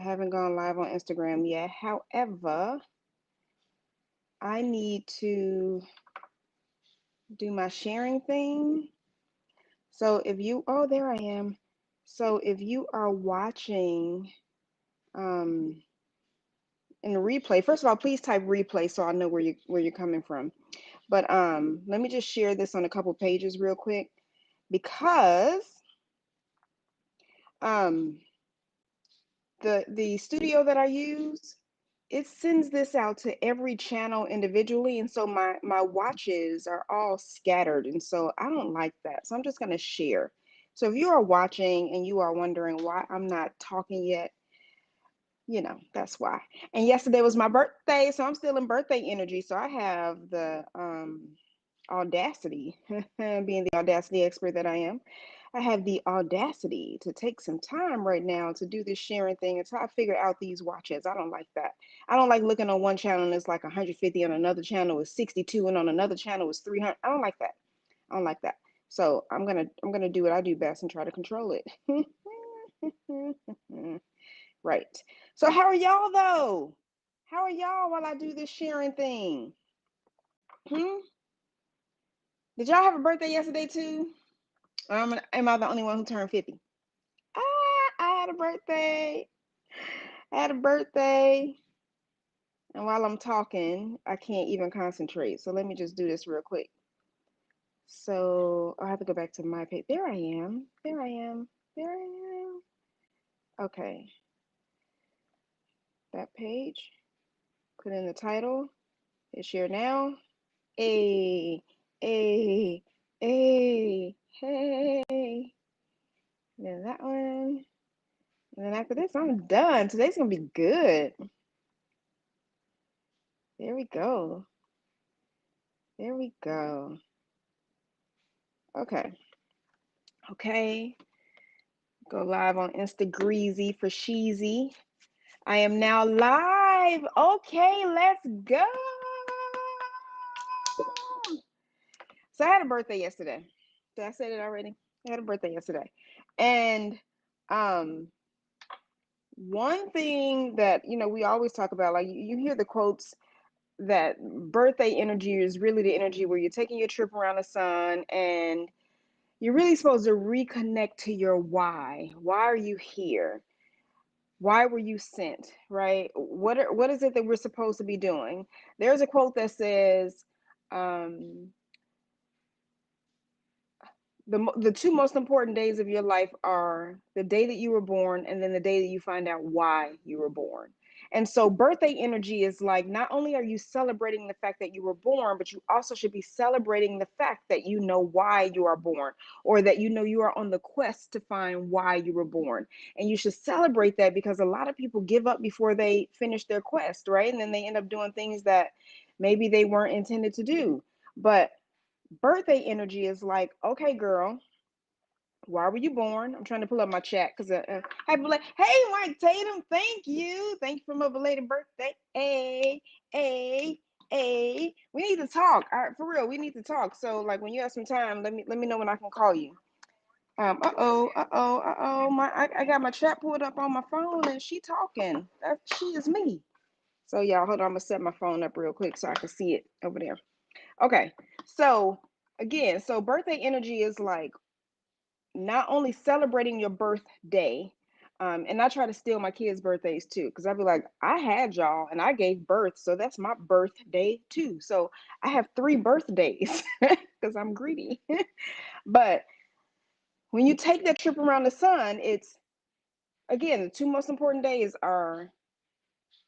haven't gone live on Instagram yet. However, I need to do my sharing thing. So if you, oh, there I am. So if you are watching um, in the replay, first of all, please type replay so I know where you're coming from. But let me just share this on a couple pages real quick because um, the studio that I use, it sends this out to every channel individually, and so my watches are all scattered, and so I don't like that. So I'm just going to share. So if you are watching and you are wondering why I'm not talking yet, that's why. And yesterday was my birthday, so I'm still in birthday energy. So I have the audacity, being the audacity expert that I am, I have the audacity to take some time right now to do this sharing thing until I figure out these watches. I don't like that. I don't like looking on one channel and it's like 150, on another channel is 62, and on another channel is 300. I don't like that. I don't like that. So I'm gonna do what I do best and try to control it. Right. So how are y'all though? How are y'all while I do this sharing thing? Hmm? Did y'all have a birthday yesterday too? Or am I the only one who turned 50? I had a birthday. I had a birthday. And while I'm talking, I can't even concentrate. So let me just do this real quick. So I have to go back to my page. There I am. There I am. There I am. Okay. That page. Put in the title. Hit share now. Hey, hey, hey, hey. Then that one. And then after this, I'm done. Today's going to be good. There we go. There we go. Okay. Okay. Go live on Instagreasy for Sheezy. I am now live. Okay, let's go. So I had a birthday yesterday. Did I say that already? I had a birthday yesterday. And one thing that, we always talk about, like you hear the quotes that birthday energy is really the energy where you're taking your trip around the sun and you're really supposed to reconnect to your why. Why are you here? Why were you sent? Right? What is it that we're supposed to be doing? There's a quote that says, the two most important days of your life are the day that you were born and then the day that you find out why you were born. And so birthday energy is like, not only are you celebrating the fact that you were born, but you also should be celebrating the fact that you know why you are born, or that you are on the quest to find why you were born. And you should celebrate that, because a lot of people give up before they finish their quest, right? And then they end up doing things that maybe they weren't intended to do. But birthday energy is like, okay, girl, why were you born? I'm trying to pull up my chat because hey, Mike Tatum, thank you for my belated birthday. Hey, hey, hey, we need to talk. All right, for real, we need to talk. So, like, when you have some time, let me know when I can call you. I got my chat pulled up on my phone and she talking. She is me. So y'all, hold on, I'm gonna set my phone up real quick so I can see it over there. Okay, so again, so birthday energy is like not only celebrating your birthday, and I try to steal my kids' birthdays too, because I'd be like, I had y'all and I gave birth, so that's my birthday too. So I have 3 birthdays because I'm greedy. But when you take that trip around the sun, it's, again, the 2 most important days are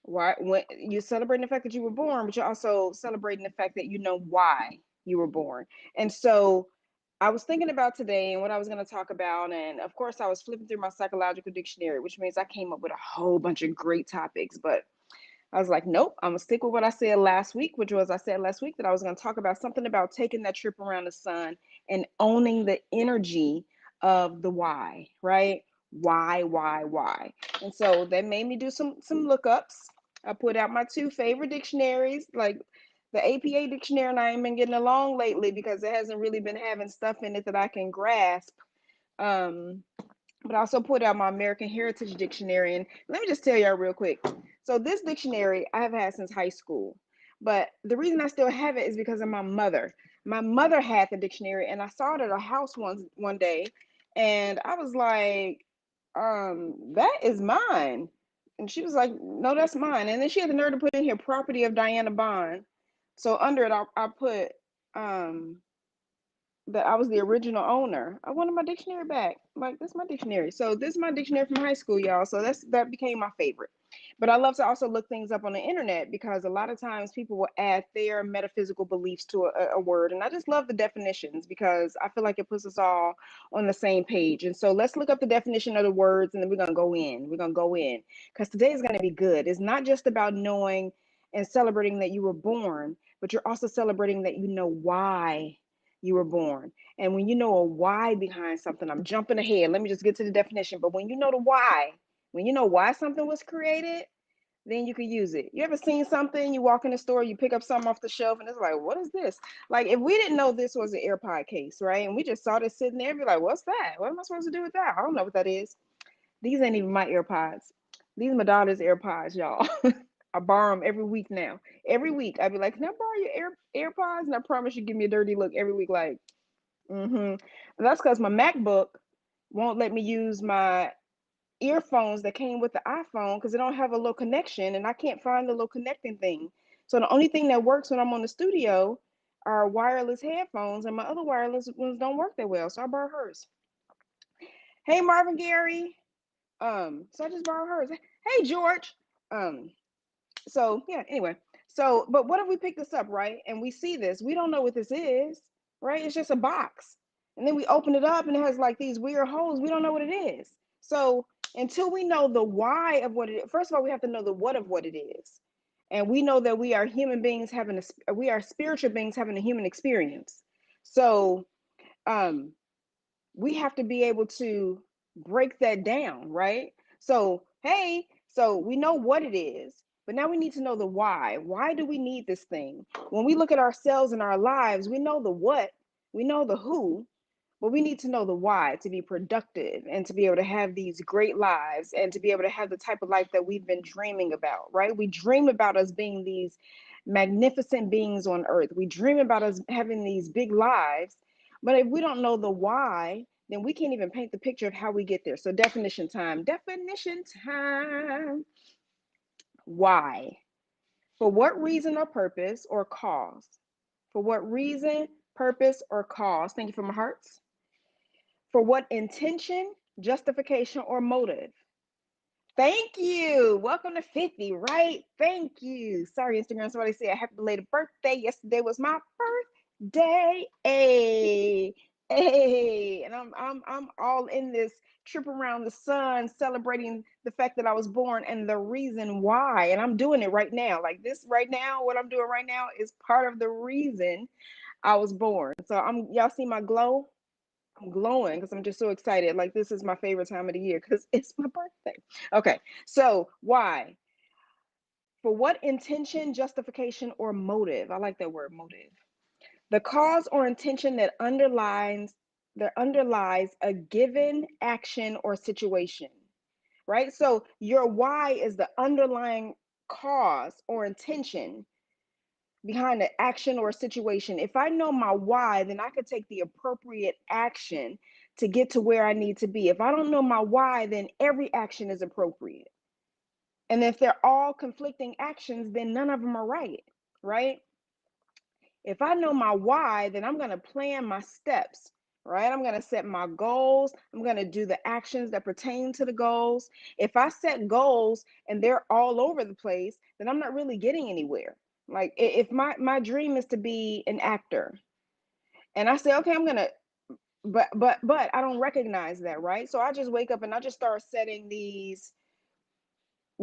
why, when you're celebrating the fact that you were born, but you're also celebrating the fact that you know why you were born. And so I was thinking about today and what I was going to talk about. And of course, I was flipping through my psychological dictionary, which means I came up with a whole bunch of great topics. But I was like, nope, I'm going to stick with what I said last week, which was, I said last week that I was going to talk about something about taking that trip around the sun and owning the energy of the why, right? Why? And so that made me do some lookups. I put out my 2 favorite dictionaries, like the APA dictionary, and I ain't been getting along lately because it hasn't really been having stuff in it that I can grasp. but I also put out my American Heritage Dictionary. And let me just tell y'all real quick. So this dictionary I have had since high school, but the reason I still have it is because of my mother. My mother had the dictionary, and I saw it at a house one day, and I was like, that is mine. And she was like, no, that's mine. And then she had the nerve to put in here property of Diana Bond. So under it, I put um that I was the original owner. I wanted my dictionary back. Like, this is my dictionary. So this is my dictionary from high school, y'all. So that became my favorite. But I love to also look things up on the internet because a lot of times people will add their metaphysical beliefs to a word. And I just love the definitions because I feel like it puts us all on the same page. And so let's look up the definition of the words and then we're going to go in. We're going to go in because today is going to be good. It's not just about knowing and celebrating that you were born, but you're also celebrating that you know why you were born. And when you know a why behind something, I'm jumping ahead. Let me just get to the definition. But when you know the why, when you know why something was created, then you can use it. You ever seen something, you walk in the store, you pick up something off the shelf, and it's like, what is this? Like, if we didn't know this was an AirPod case, right? And we just saw this sitting there, be like, what's that? What am I supposed to do with that? I don't know what that is. These ain't even my AirPods. These are my daughter's AirPods, y'all. I borrow them every week now. Every week, I'd be like, can I borrow your AirPods? And I promise you give me a dirty look every week, like, mm-hmm. That's because my MacBook won't let me use my earphones that came with the iPhone because it don't have a little connection and I can't find the little connecting thing. So the only thing that works when I'm on the studio are wireless headphones and my other wireless ones don't work that well. So I borrow hers. Hey Marvin Gary. So I just borrow hers. Hey George. Um, so yeah, anyway. So, but what if we pick this up, right? And we see this, we don't know what this is, right? It's just a box. And then we open it up and it has like these weird holes. We don't know what it is. So until we know the why of what it is, first of all, we have to know the what of what it is. And we know that we are human beings having we are spiritual beings having a human experience. So um we have to be able to break that down, right? So, hey, so we know what it is, but now we need to know the why. Why do we need this thing? When we look at ourselves and our lives, we know the what, we know the who, but we need to know the why to be productive and to be able to have these great lives and to be able to have the type of life that we've been dreaming about, right? We dream about us being these magnificent beings on earth. We dream about us having these big lives. But if we don't know the why, then we can't even paint the picture of how we get there. So, definition time. Definition time. Why? For what reason or purpose or cause? For what reason, purpose, or cause? Thank you for my hearts. For what intention, justification, or motive? Thank you. Welcome to 50, right? Thank you. Sorry, Instagram. Somebody said happy belated birthday. Yesterday was my birthday. Hey, hey. And I'm all in this trip around the sun, celebrating the fact that I was born and the reason why. And I'm doing it right now. Like this right now, what I'm doing right now is part of the reason I was born. So y'all see my glow? I'm glowing because I'm just so excited. Like, this is my favorite time of the year because it's my birthday. Okay, so why? For what intention, justification, or motive? I like that word, motive. The cause or intention that underlies a given action or situation, right? So your why is the underlying cause or intention behind an action or a situation. If I know my why, then I could take the appropriate action to get to where I need to be. If I don't know my why, then every action is appropriate. And if they're all conflicting actions, then none of them are right, right? If I know my why, then I'm going to plan my steps, right? I'm going to set my goals. I'm going to do the actions that pertain to the goals. If I set goals and they're all over the place, then I'm not really getting anywhere. Like, if my dream is to be an actor and I say, okay, I'm going to, but I don't recognize that, right? So I just wake up and I just start setting these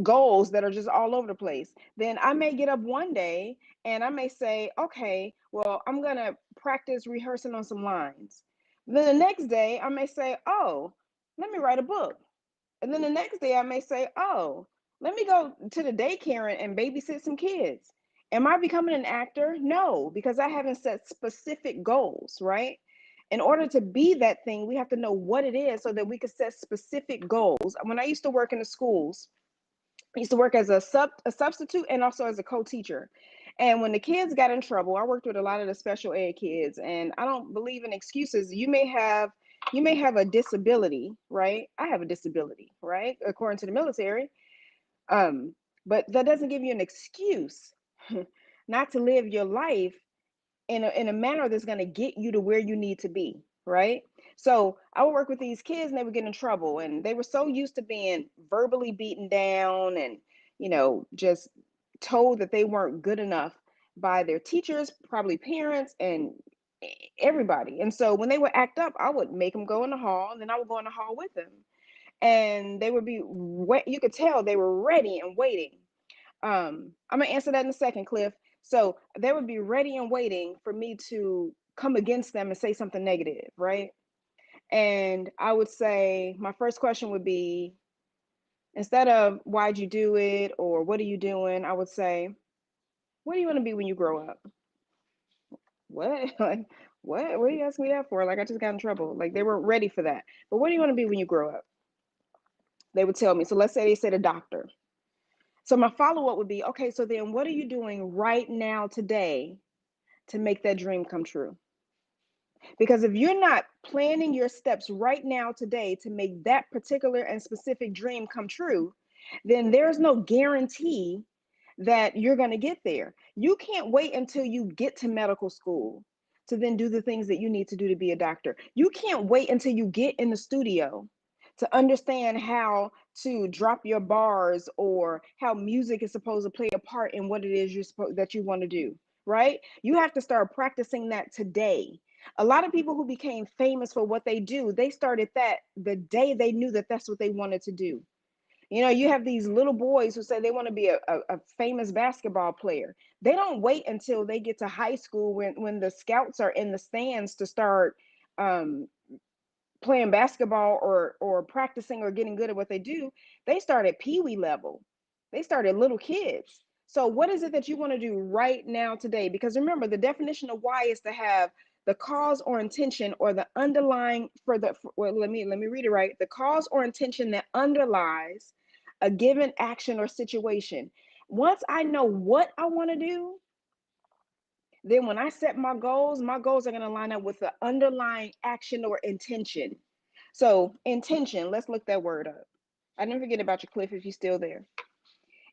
goals that are just all over the place. Then I may get up one day and I may say, okay, well, I'm going to practice rehearsing on some lines. Then the next day I may say, oh, let me write a book. And then the next day I may say, oh, let me go to the daycare and babysit some kids. Am I becoming an actor? No, because I haven't set specific goals, right? In order to be that thing, we have to know what it is so that we can set specific goals. When I used to work in the schools, I used to work as a substitute and also as a co-teacher. And when the kids got in trouble, I worked with a lot of the special ed kids, and I don't believe in excuses. You may have a disability, right? I have a disability, right? According to the military. Um, but that doesn't give you an excuse not to live your life in a manner that's going to get you to where you need to be, right? So I would work with these kids and they would get in trouble, and they were so used to being verbally beaten down and just told that they weren't good enough by their teachers, probably parents, and everybody. And so when they would act up, I would make them go in the hall, and then I would go in the hall with them, and they would be you could tell they were ready and waiting. I'm gonna answer that in a second, Cliff. So they would be ready and waiting for me to come against them and say something negative, right? And I would say my first question would be, instead of "why'd you do it" or "what are you doing," I would say, "what do you want to be when you grow up?" What? Like, what? What are you asking me that for? Like, I just got in trouble. Like, they weren't ready for that. But what do you want to be when you grow up? They would tell me. So let's say they said a doctor. So my follow-up would be, okay, so then what are you doing right now today to make that dream come true? Because if you're not planning your steps right now today to make that particular and specific dream come true, then there's no guarantee that you're going to get there. You can't wait until you get to medical school to then do the things that you need to do to be a doctor. You can't wait until you get in the studio to understand how to drop your bars or how music is supposed to play a part in what it is that you want to do, right? You have to start practicing that today. A lot of people who became famous for what they do, they started that the day they knew that that's what they wanted to do. You have these little boys who say they want to be a famous basketball player. They don't wait until they get to high school when the scouts are in the stands to start um, playing basketball or practicing or getting good at what they do. They start at pee-wee level. They started little kids. So what is it that you want to do right now today? Because remember, the definition of why is to have the cause or intention or the underlying well, let me read it right. The cause or intention that underlies a given action or situation. Once I know what I want to do, then when I set my goals are going to line up with the underlying action or intention. So intention, let's look that word up. I didn't forget about you, Cliff, if you're still there.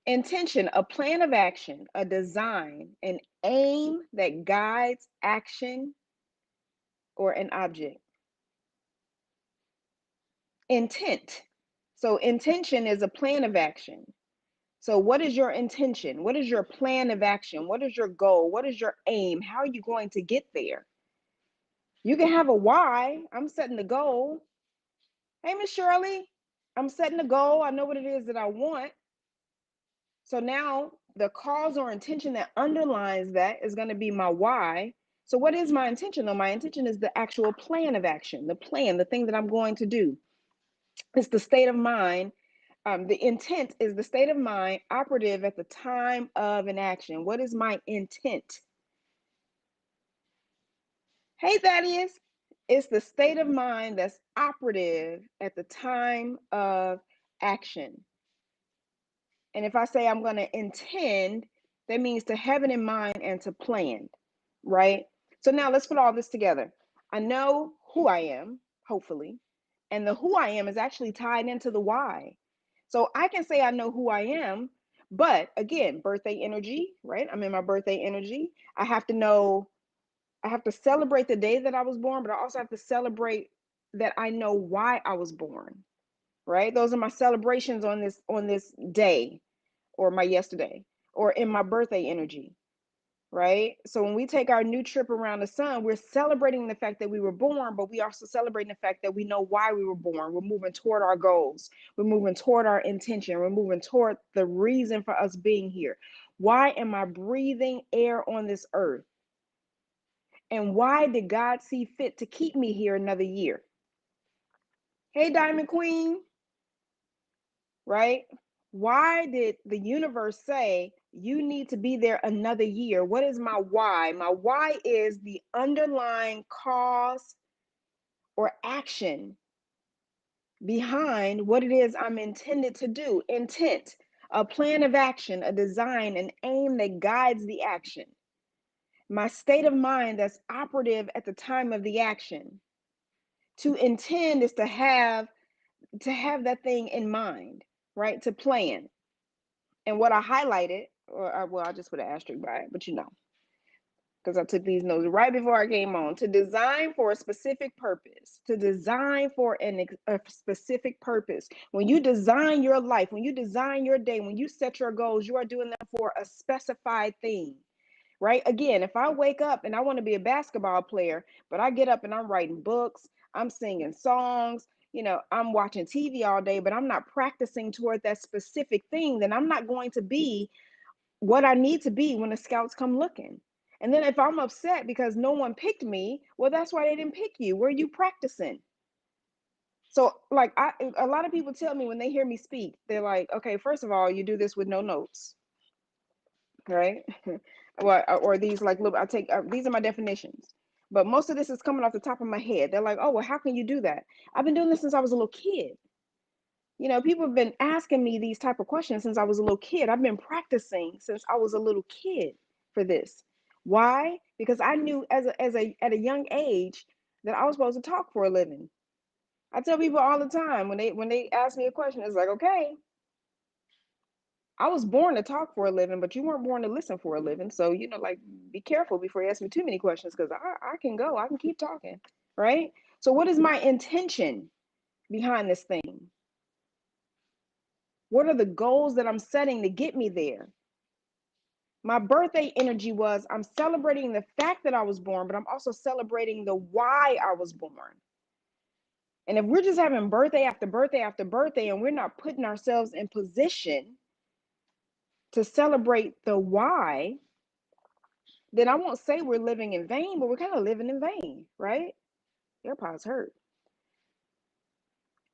Intention, a plan of action, a design, an aim that guides action or an object. Intent. So intention is a plan of action. So what is your intention? What is your plan of action? What is your goal? What is your aim? How are you going to get there? You can have a why. I'm setting the goal. Hey, Miss Shirley, I'm setting a goal. I know what it is that I want. So now the cause or intention that underlies that is going to be my why. So what is my intention? Though my intention is the actual plan of action, the plan, the thing that I'm going to do. It's the state of mind. The intent is the state of mind operative at the time of an action. What is my intent? Hey, Thaddeus. It's the state of mind that's operative at the time of action. And if I say I'm going to intend, that means to have it in mind and to plan, right? So now let's put all this together. I know who I am, hopefully, and the who I am is actually tied into the why. So I can say I know who I am, but again, birthday energy, right? I'm in my birthday energy. I have to celebrate the day that I was born, but I also have to celebrate that I know why I was born, right? Those are my celebrations on this day or my yesterday or in my birthday energy, right? So when we take our new trip around the sun, we're celebrating the fact that we were born, but we also celebrating the fact that we know why we were born. We're moving toward our goals. We're moving toward our intention. We're moving toward the reason for us being here. Why am I breathing air on this earth? And why did God see fit to keep me here another year? Hey, Diamond Queen, right? Why did the universe say you need to be there another year? What is my why? My why is the underlying cause or action behind what it is I'm intended to do. Intent, a plan of action, a design, an aim that guides the action. My state of mind that's operative at the time of the action. To intend is to have that thing in mind, right? To plan. And what I highlighted, well, I just put an asterisk by it, but because I took these notes right before I came on, to design for a specific purpose, to design for a specific purpose. When you design your life, when you design your day, when you set your goals, you are doing them for a specified thing, right? Again, if I wake up and I want to be a basketball player, but I get up and I'm writing books, I'm singing songs, I'm watching TV all day, but I'm not practicing toward that specific thing, then I'm not going to be what I need to be when the scouts come looking. And then if I'm upset because no one picked me, well, that's why they didn't pick you. Were you practicing? So like a lot of people tell me when they hear me speak, they're like, okay, first of all, you do this with no notes, right? or these like little, these are my definitions. But most of this is coming off the top of my head. They're like, oh, well, how can you do that? I've been doing this since I was a little kid. People have been asking me these type of questions since I was a little kid. I've been practicing since I was a little kid for this. Why? Because I knew at a young age that I was supposed to talk for a living. I tell people all the time when they ask me a question, it's like, okay, I was born to talk for a living, but you weren't born to listen for a living. So, like, be careful before you ask me too many questions, because I can keep talking, right? So what is my intention behind this thing? What are the goals that I'm setting to get me there? My birthday energy was I'm celebrating the fact that I was born, but I'm also celebrating the why I was born. And if we're just having birthday after birthday after birthday and we're not putting ourselves in position to celebrate the why, then I won't say we're living in vain, but we're kind of living in vain, right? AirPods hurt.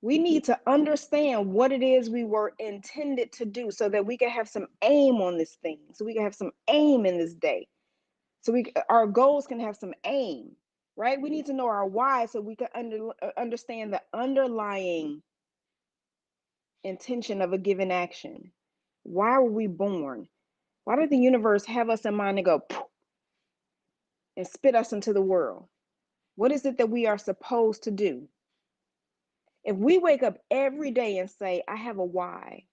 We need to understand what it is we were intended to do so that we can have some aim on this thing, so we can have some aim in this day. So our goals can have some aim, right? We need to know our why so we can understand the underlying intention of a given action. Why were we born? Why did the universe have us in mind to go and spit us into the world? What is it that we are supposed to do? If we wake up every day and say, I have a why,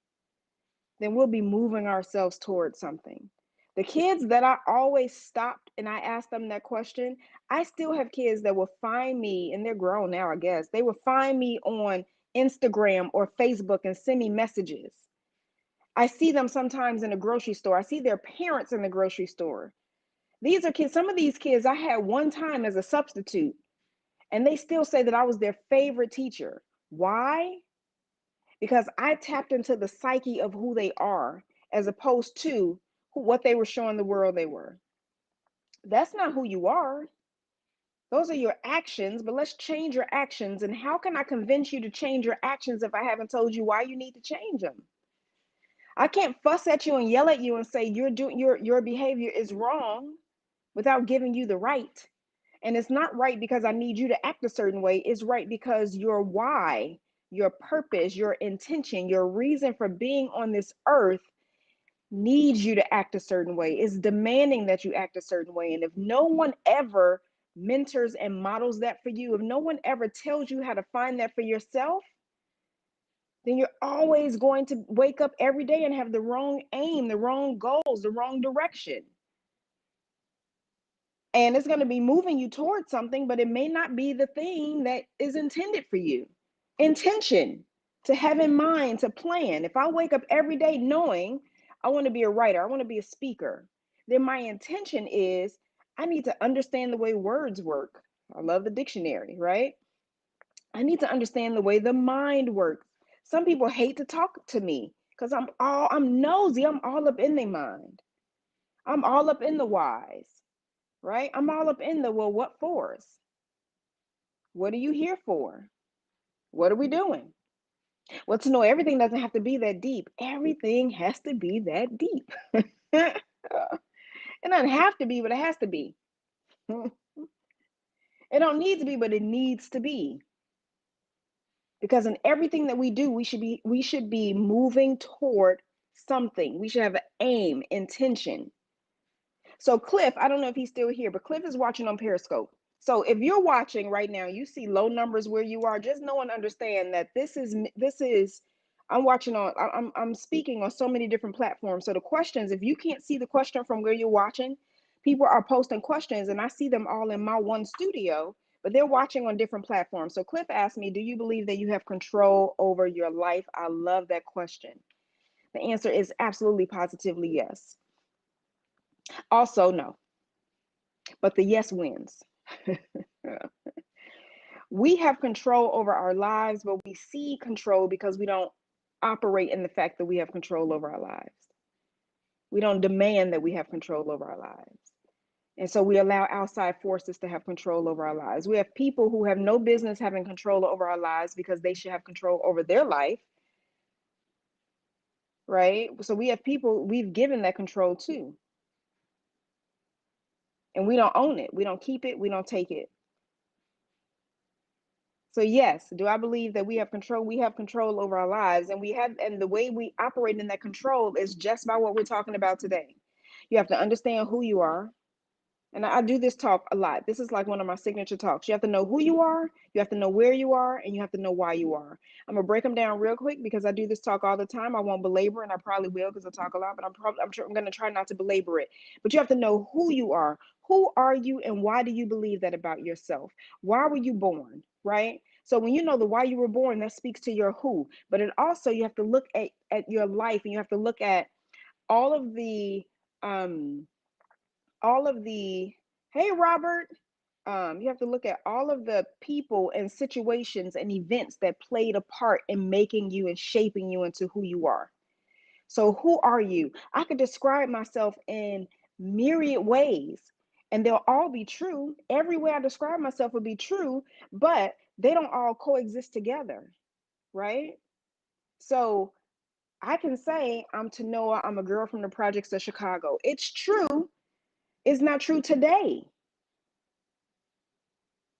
then we'll be moving ourselves towards something. The kids that I always stopped and I asked them that question, I still have kids that will find me, and they're grown now, I guess. They will find me on Instagram or Facebook and send me messages. I see them sometimes in the grocery store. I see their parents in the grocery store. These are kids, some of these kids I had one time as a substitute, and they still say that I was their favorite teacher. Why? Because I tapped into the psyche of who they are as opposed to what they were showing the world they were. That's not who you are. Those are your actions, but let's change your actions. And how can I convince you to change your actions if I haven't told you why you need to change them? I can't fuss at you and yell at you and say your behavior is wrong without giving you the right. And it's not right because I need you to act a certain way. It's right because your why, your purpose, your intention, your reason for being on this earth needs you to act a certain way. It's demanding that you act a certain way. And if no one ever mentors and models that for you, if no one ever tells you how to find that for yourself, then you're always going to wake up every day and have the wrong aim, the wrong goals, the wrong direction. And it's going to be moving you towards something, but it may not be the thing that is intended for you. Intention, to have in mind, to plan. If I wake up every day knowing I want to be a writer, I want to be a speaker, then my intention is I need to understand the way words work. I love the dictionary, right? I need to understand the way the mind works. Some people hate to talk to me because I'm nosy. I'm all up in their mind. I'm all up in the whys, right? I'm all up in the, well, what fors? What are you here for? What are we doing? Well, to know everything doesn't have to be that deep. Everything has to be that deep. It doesn't have to be, but it has to be. It don't need to be, but it needs to be. Because in everything that we do, we should be moving toward something. We should have an aim, intention. So Cliff, I don't know if he's still here, but Cliff is watching on Periscope. So if you're watching right now, you see low numbers where you are, just know and understand that this is I'm watching on I'm speaking on so many different platforms. So the questions, if you can't see the question from where you're watching, people are posting questions and I see them all in my one studio, but they're watching on different platforms. So Cliff asked me, "Do you believe that you have control over your life?" I love that question. The answer is absolutely positively yes. Also no, but the yes wins. We have control over our lives, but we see control because we don't operate in the fact that we have control over our lives. We don't demand that we have control over our lives. And so we allow outside forces to have control over our lives. We have people who have no business having control over our lives because they should have control over their life, right? So we have people we've given that control to, and we don't own it. We don't keep it. We don't take it. So yes, do I believe that we have control? We have control over our lives, and the way we operate in that control is just by what we're talking about today. You have to understand who you are. And I do this talk a lot. This is like one of my signature talks. You have to know who you are, you have to know where you are, and you have to know why you are. I'm gonna break them down real quick because I do this talk all the time. I won't belabor, and I probably will because I talk a lot, but I'm gonna try not to belabor it. But you have to know who you are. Who are you, and why do you believe that about yourself? Why were you born? Right? So when you know the why you were born, that speaks to your who. But it also you have to look at your life, and you have to look at all of the um all of the hey Robert, you have to look at all of the people and situations and events that played a part in making you and shaping you into who you are. So who are you? I could describe myself in myriad ways, and they'll all be true. Every way I describe myself would be true, but they don't all coexist together, right? So I can say I'm Tanoa, I'm a girl from the projects of Chicago. It's true. It's not true today.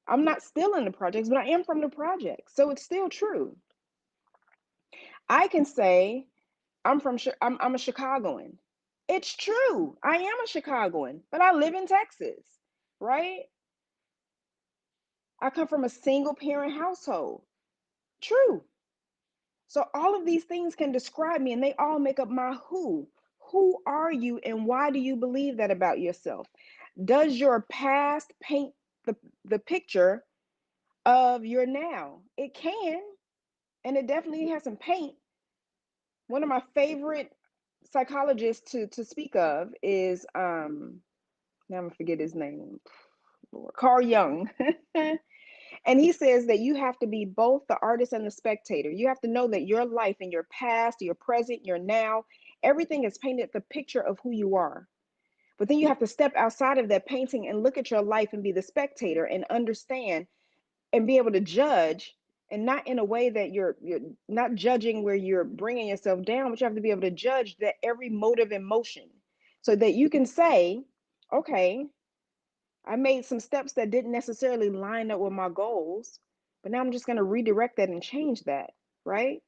I'm not still in the projects, but I am from the projects. So it's still true. I can say I'm a Chicagoan. It's true. I am a Chicagoan, but I live in Texas, right? I come from a single parent household. True. So all of these things can describe me and they all make up my who. Who are you and why do you believe that about yourself? Does your past paint the, the picture of your now? It can, and it definitely has some paint. One of my favorite psychologists to speak of is now I'm gonna forget his name. Lord, Carl Jung. And he says that you have to be both the artist and the spectator. You have to know that your life and your past, your present, your now, everything is painted the picture of who you are. But then you have to step outside of that painting and look at your life and be the spectator and understand and be able to judge, and not in a way that you're not judging where you're bringing yourself down, but you have to be able to judge that every motive and motion so that you can say, okay, I made some steps that didn't necessarily line up with my goals, but now I'm just going to redirect that and change that, right?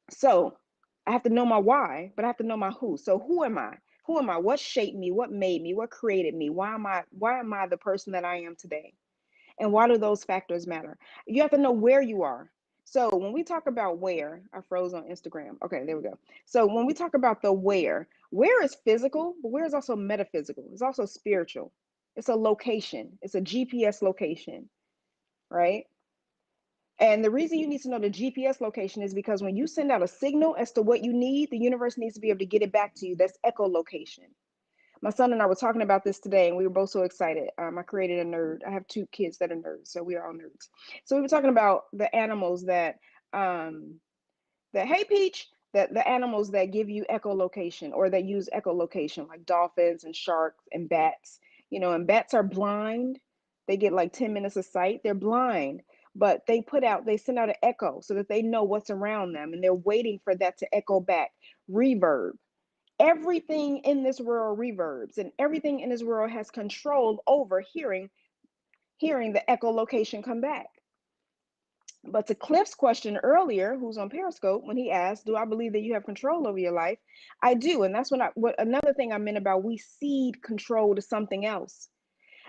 So I have to know my why, but I have to know my who. So who am I? Who am I? What shaped me? What made me? What created me? Why am I the person that I am today? And why do those factors matter? You have to know where you are. So when we talk about where, I froze on Instagram. Okay, there we go. So when we talk about the where is physical, but where is also metaphysical. It's also spiritual. It's a location. It's a GPS location, right? And the reason you need to know the GPS location is because when you send out a signal as to what you need, the universe needs to be able to get it back to you. That's echolocation. My son and I were talking about this today, and we were both so excited. I created a nerd. I have two kids that are nerds, so we are all nerds. So we were talking about the animals that hey Peach, that the animals that give you echolocation or that use echolocation, like dolphins and sharks and bats. And bats are blind. They get like 10 minutes of sight. They're blind, but they send out an echo so that they know what's around them, and they're waiting for that to echo back. Reverb. Everything in this world reverbs, and everything in this world has control over hearing hearing the echolocation come back. But to Cliff's question earlier, who's on Periscope, when he asked, do I believe that you have control over your life? I do. And that's what another thing I meant about we cede control to something else.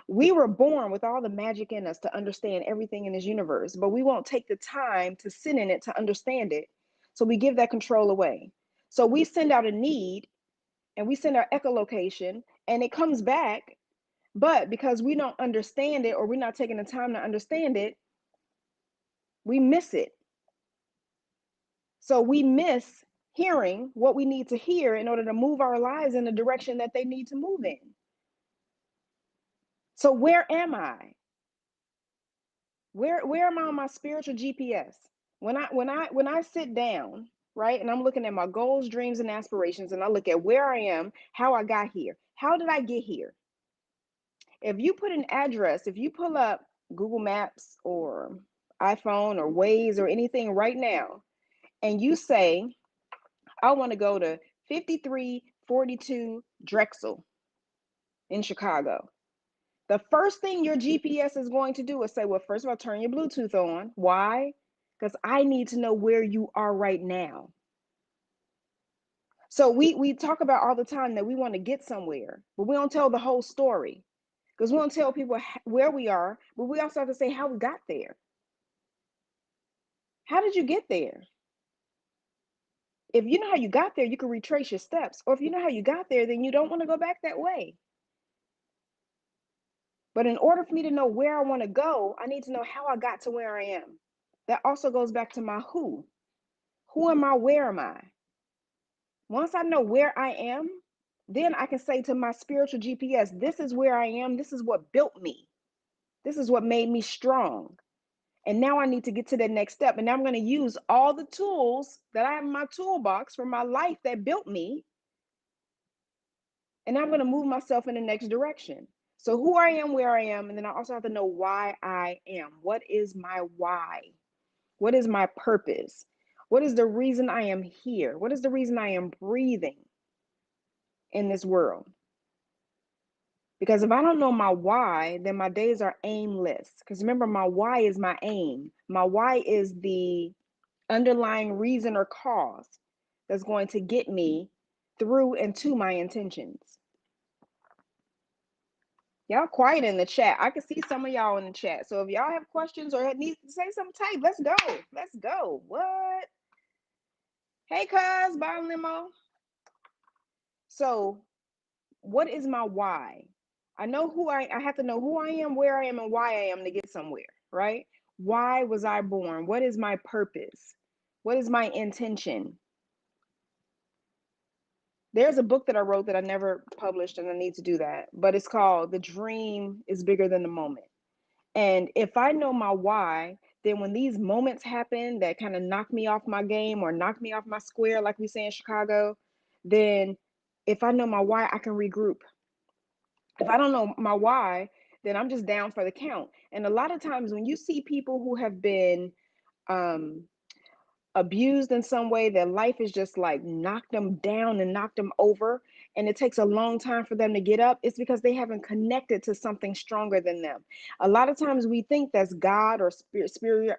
We were born with all the magic in us to understand everything in this universe, but we won't take the time to sit in it to understand it. So we give that control away. So we send out a need and we send our echolocation and it comes back. But because we don't understand it or we're not taking the time to understand it, we miss it. So we miss hearing what we need to hear in order to move our lives in the direction that they need to move in. So where am I? Where am I on my spiritual GPS? When I sit down, right, and I'm looking at my goals, dreams, and aspirations, and I look at where I am, how I got here. How did I get here? If you put an address, if you pull up Google Maps or iPhone or Waze or anything right now, and you say, I want to go to 5342 Drexel in Chicago. The first thing your GPS is going to do is say, well, first of all, turn your Bluetooth on. Why? Because I need to know where you are right now. So we talk about all the time that we want to get somewhere, but we don't tell the whole story. Because we don't tell people where we are, but we also have to say how we got there. How did you get there? If you know how you got there, you can retrace your steps. Or if you know how you got there, then you don't want to go back that way. But in order for me to know where I want to go, I need to know how I got to where I am. That also goes back to my who. Who am I? Where am I? Once I know where I am, then I can say to my spiritual GPS, this is where I am. This is what built me. This is what made me strong. And now I need to get to the next step. And now I'm going to use all the tools that I have in my toolbox for my life that built me. And I'm going to move myself in the next direction. So who I am, where I am, and then I also have to know why I am. What is my why? What is my purpose? What is the reason I am here? What is the reason I am breathing in this world? Because if I don't know my why, then my days are aimless. Because remember, my why is my aim. My why is the underlying reason or cause that's going to get me through and to my intentions. Y'all quiet in the chat. I can see some of y'all in the chat. So if y'all have questions or need to say something, type. Let's go. Let's go. What? Hey, cuz, bye, limo. So what is my why? I know who I have to know who I am, where I am, and why I am to get somewhere, right? Why was I born? What is my purpose? What is my intention? There's a book that I wrote that I never published, and I need to do that. But it's called The Dream is Bigger Than the Moment. And if I know my why, then when these moments happen that kind of knock me off my game or knock me off my square, like we say in Chicago, then if I know my why, I can regroup. If I don't know my why, then I'm just down for the count. And a lot of times when you see people who have been abused in some way, their life is just like knocked them down and knocked them over, and it takes a long time for them to get up, it's because they haven't connected to something stronger than them. A lot of times we think that's God or spirit.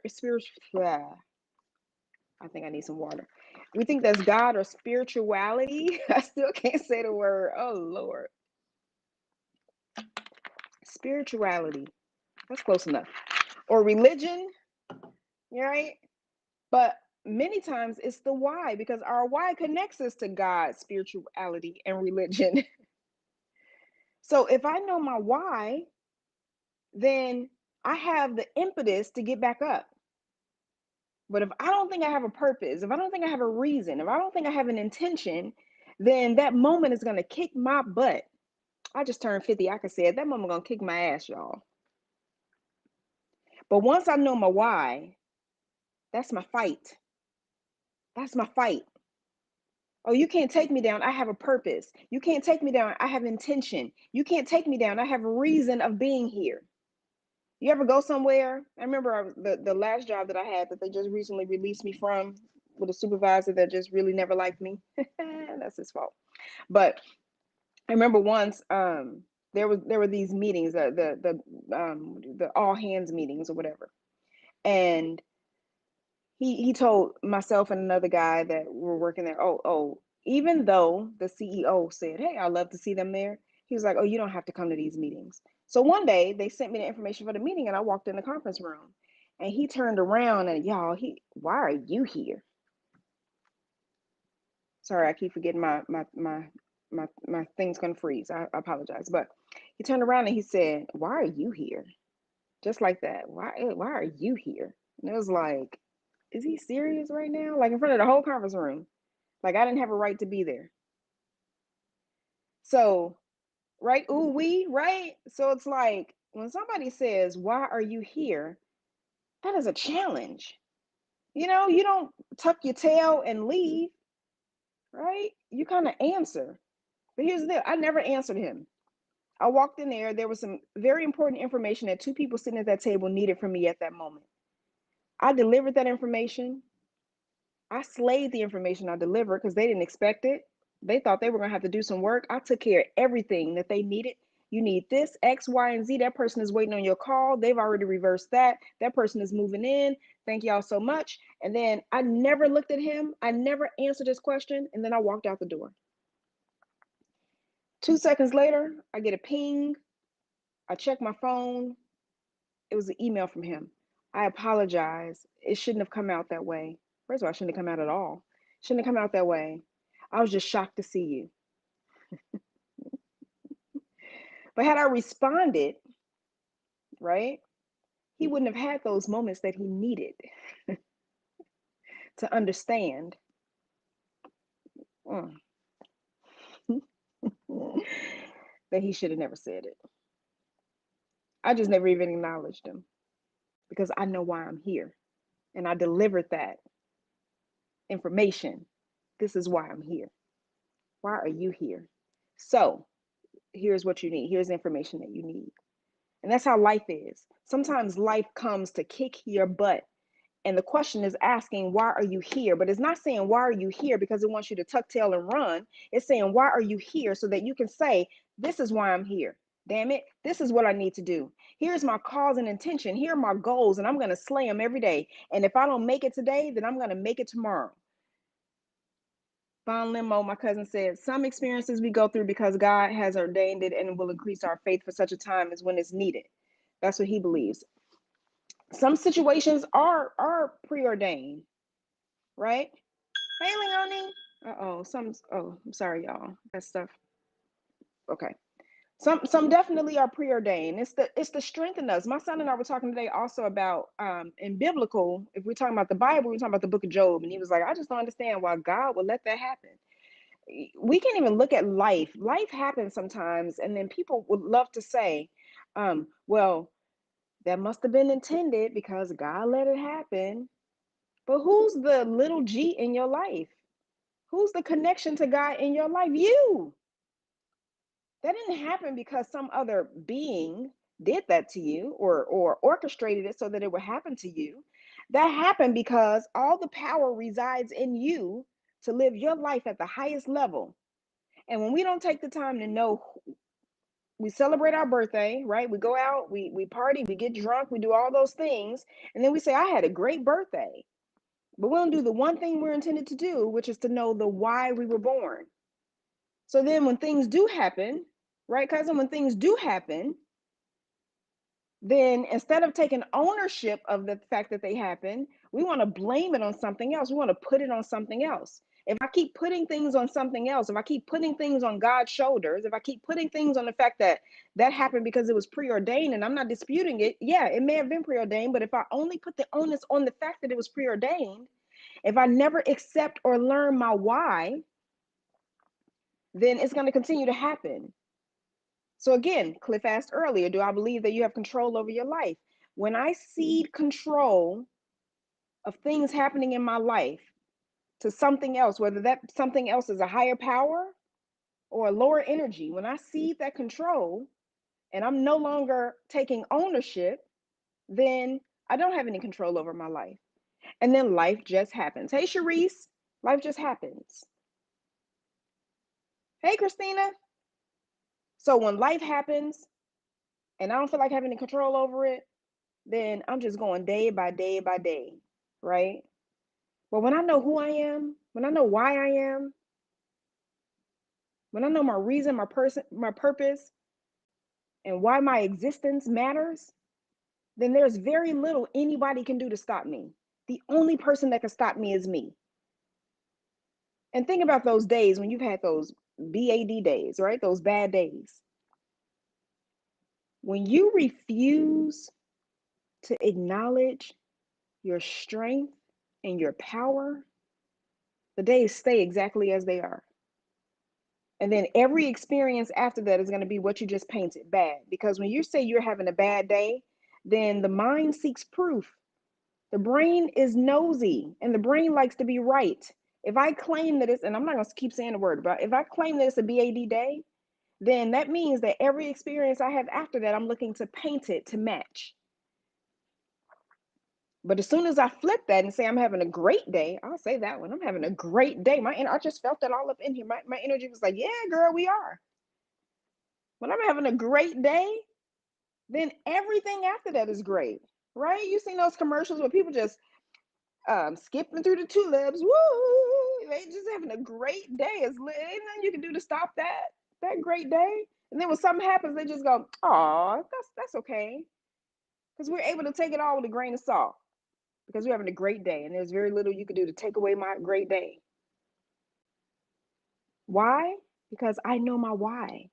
I think I need some water. We think that's God or spirituality. I still can't say the word. Oh Lord. Spirituality. That's close enough. Or religion, right? But many times it's the why, because our why connects us to God, spirituality, and religion. So if I know my why, then I have the impetus to get back up. But if I don't think I have a purpose, if I don't think I have a reason, if I don't think I have an intention, then that moment is going to kick my butt. I just turned 50. I can say it. That moment going to kick my ass, y'all. But once I know my why, that's my fight. That's my fight. Oh, you can't take me down. I have a purpose. You can't take me down. I have intention. You can't take me down. I have a reason of being here. You ever go somewhere? I remember the last job that I had that they just recently released me from, with a supervisor that just really never liked me. That's his fault. But I remember once there were these meetings, the all hands meetings or whatever. And he told myself and another guy that were working there, even though the CEO said, hey, I'd love to see them there, he was like, oh, you don't have to come to these meetings. So one day they sent me the information for the meeting and I walked in the conference room and he turned around and why are you here? Sorry, I keep forgetting my thing's gonna freeze. I apologize. But he turned around and he said, why are you here? Just like that. Why are you here? And it was like, is he serious right now? Like in front of the whole conference room. Like I didn't have a right to be there. So, right, right? So it's like when somebody says, why are you here? That is a challenge. You know, you don't tuck your tail and leave, right? You kind of answer. But here's the deal, I never answered him. I walked in there. There was some very important information that two people sitting at that table needed from me at that moment. I delivered that information. I slayed the information I delivered because they didn't expect it. They thought they were going to have to do some work. I took care of everything that they needed. You need this, X, Y, and Z. That person is waiting on your call. They've already reversed that. That person is moving in. Thank y'all so much. And then I never looked at him. I never answered his question. And then I walked out the door. 2 seconds later, I get a ping. I check my phone. It was an email from him. I apologize. It shouldn't have come out that way. First of all, it shouldn't have come out at all. Shouldn't have come out that way. I was just shocked to see you. But had I responded, right, he wouldn't have had those moments that he needed to understand that he should have never said it. I just never even acknowledged him because I know why I'm here. And I delivered that information. This is why I'm here. Why are you here? So here's what you need. Here's the information that you need. And that's how life is. Sometimes life comes to kick your butt. And the question is asking, why are you here? But it's not saying, why are you here? Because it wants you to tuck tail and run. It's saying, why are you here? So that you can say, this is why I'm here. Damn it. This is what I need to do. Here's my cause and intention. Here are my goals. And I'm going to slay them every day. And if I don't make it today, then I'm going to make it tomorrow. Von Limo, my cousin, said, some experiences we go through because God has ordained it and will increase our faith for such a time as when it's needed. That's what he believes. Some situations are preordained, right? Hey, Leonie. I'm sorry, y'all. That stuff. Okay. Some definitely are preordained. It's the strength in us. My son and I were talking today also about in biblical, if we're talking about the Bible, we're talking about the book of Job. And he was like, I just don't understand why God would let that happen. We can't even look at life. Life happens sometimes, and then people would love to say, well, that must have been intended because God let it happen. But who's the little G in your life? Who's the connection to God in your life? You. That didn't happen because some other being did that to you or orchestrated it so that it would happen to you. That happened because all the power resides in you to live your life at the highest level. And when we don't take the time to know, we celebrate our birthday, right? We go out, we party, we get drunk, we do all those things, and then we say, I had a great birthday. But we don't do the one thing we're intended to do, which is to know the why we were born. So then when things do happen, right, cousin, when things do happen, then instead of taking ownership of the fact that they happen, we want to blame it on something else. We want to put it on something else. If I keep putting things on something else, if I keep putting things on God's shoulders, if I keep putting things on the fact that that happened because it was preordained, and I'm not disputing it, yeah, it may have been preordained, but if I only put the onus on the fact that it was preordained, if I never accept or learn my why, then it's going to continue to happen. So again, Cliff asked earlier, do I believe that you have control over your life? When I cede control of things happening in my life to something else, whether that something else is a higher power or a lower energy, when I cede that control and I'm no longer taking ownership, then I don't have any control over my life. And then life just happens. Hey, Sharice, life just happens. Hey, Christina. So when life happens and I don't feel like having any control over it, then I'm just going day by day by day, right? But when I know who I am, when I know why I am, when I know my reason, my purpose, and why my existence matters, then there's very little anybody can do to stop me. The only person that can stop me is me. And think about those days when you've had those BAD days, right? Those bad days. When you refuse to acknowledge your strength and your power, the days stay exactly as they are. And then every experience after that is going to be what you just painted, bad. Because when you say you're having a bad day, then the mind seeks proof. The brain is nosy and the brain likes to be right. If I claim that it's, and I'm not going to keep saying the word, but if I claim that it's a BAD day, then that means that every experience I have after that, I'm looking to paint it to match. But as soon as I flip that and say I'm having a great day, I'll say that one. I'm having a great day. I just felt that all up in here. My energy was like, yeah, girl, we are. When I'm having a great day, then everything after that is great, right? You seen those commercials where people just skipping through the tulips, woo! They just having a great day. It's lit. Ain't nothing you can do to stop that great day. And then when something happens, they just go, "Oh, that's okay," because we're able to take it all with a grain of salt because we're having a great day, and there's very little you can do to take away my great day. Why? Because I know my why.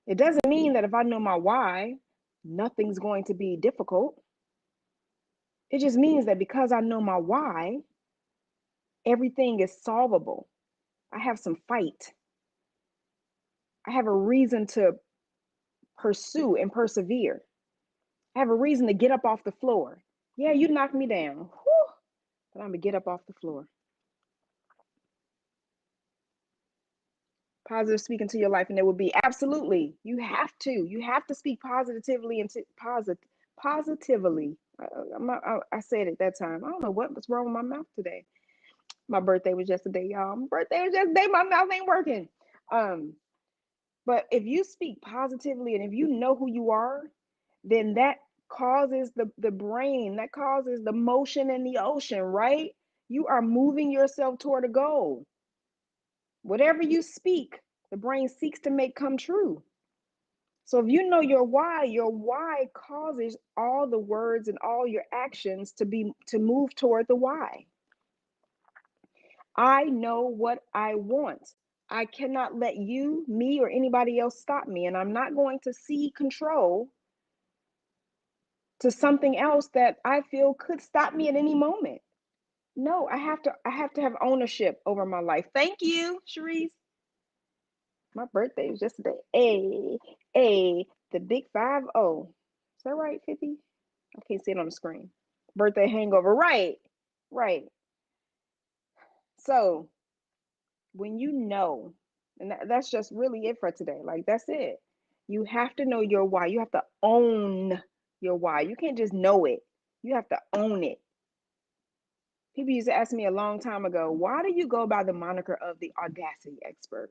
It doesn't mean that if I know my why, nothing's going to be difficult. It just means that because I know my why, everything is solvable. I have some fight. I have a reason to pursue and persevere. I have a reason to get up off the floor. Yeah, you knocked me down. Whew, but I'm going to get up off the floor. Positive speaking to your life, and it will be absolutely. You have to speak positively and positively. I said it that time. I don't know what was wrong with my mouth today. My birthday was yesterday, y'all. My birthday was yesterday. My mouth ain't working. But if you speak positively and if you know who you are, then that causes the brain, that causes the motion in the ocean, right? You are moving yourself toward a goal. Whatever you speak, the brain seeks to make come true. So if you know your why causes all the words and all your actions to move toward the why. I know what I want. I cannot let you, me, or anybody else stop me. And I'm not going to cede control to something else that I feel could stop me at any moment. No, I have to have ownership over my life. Thank you, Cherise. My birthday was yesterday. The big 50. Is that right, 50? I can't see it on the screen. Birthday hangover. Right. Right. So when you know, and that's just really it for today. Like that's it. You have to know your why. You have to own your why. You can't just know it. You have to own it. People used to ask me a long time ago, why do you go by the moniker of the audacity expert?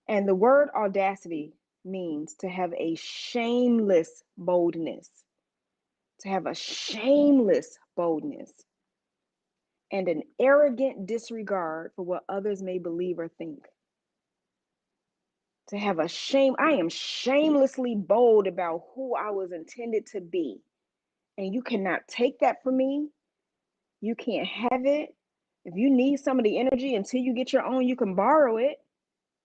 And the word audacity means to have a shameless boldness, to have a shameless boldness, and an arrogant disregard for what others may believe or think. To have a shame, I am shamelessly bold about who I was intended to be. And you cannot take that from me. You can't have it. If you need some of the energy until you get your own, you can borrow it,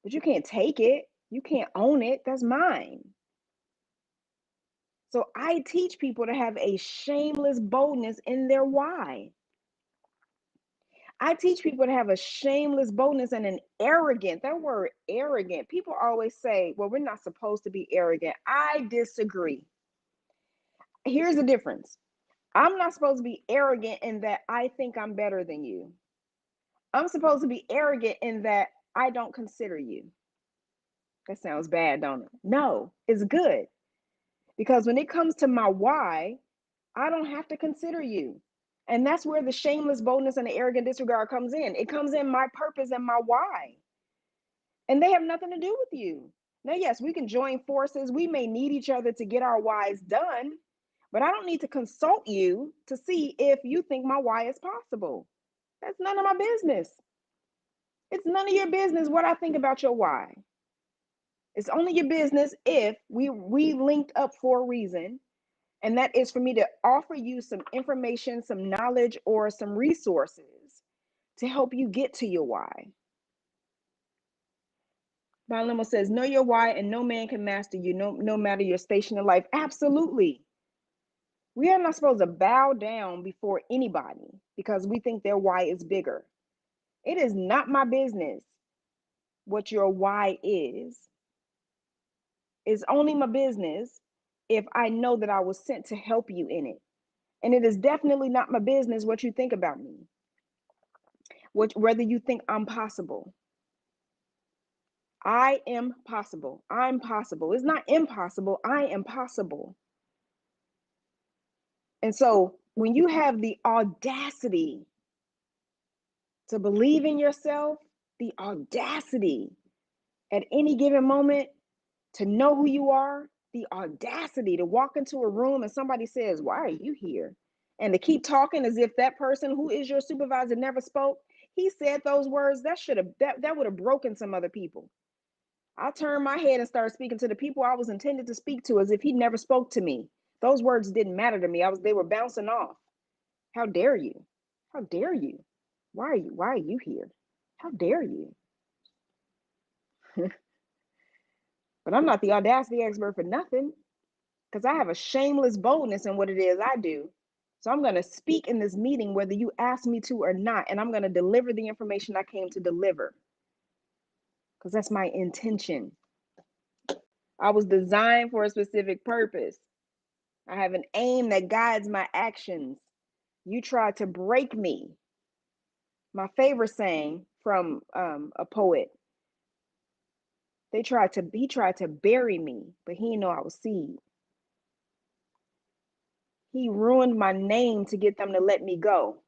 but you can't take it. You can't own it. That's mine. So I teach people to have a shameless boldness in their why. I teach people to have a shameless boldness and an arrogant. That word arrogant, people always say, well, we're not supposed to be arrogant. I disagree. Here's the difference. I'm not supposed to be arrogant in that I think I'm better than you. I'm supposed to be arrogant in that I don't consider you. That sounds bad, don't it? No, it's good. Because when it comes to my why, I don't have to consider you. And that's where the shameless boldness and the arrogant disregard comes in. It comes in my purpose and my why. and they have nothing to do with you. Now, yes, we can join forces. We may need each other to get our whys done, but I don't need to consult you to see if you think my why is possible. That's none of my business. It's none of your business what I think about your why. It's only your business if we linked up for a reason, and that is for me to offer you some information, some knowledge, or some resources to help you get to your why. Don Limo says, know your why and no man can master you, no matter your station in life. Absolutely. We are not supposed to bow down before anybody because we think their why is bigger. It is not my business what your why is. It's only my business if I know that I was sent to help you in it. And it is definitely not my business what you think about me, whether you think I'm possible. I am possible. I'm possible. It's not impossible. I am possible. And so when you have the audacity to believe in yourself, the audacity at any given moment to know who you are, the audacity to walk into a room and somebody says, why are you here? And to keep talking as if that person who is your supervisor never spoke. He said those words, that would have broken some other people. I turned my head and started speaking to the people I was intended to speak to as if he never spoke to me. Those words didn't matter to me. They were bouncing off. How dare you? How dare you? Why are you here? How dare you? But I'm not the audacity expert for nothing, because I have a shameless boldness in what it is I do. So I'm going to speak in this meeting whether you ask me to or not, and I'm going to deliver the information I came to deliver, because that's my intention. I was designed for a specific purpose. I have an aim that guides my actions. You tried to break me. My favorite saying from a poet. He tried to bury me, but he didn't know I was seed. He ruined my name to get them to let me go,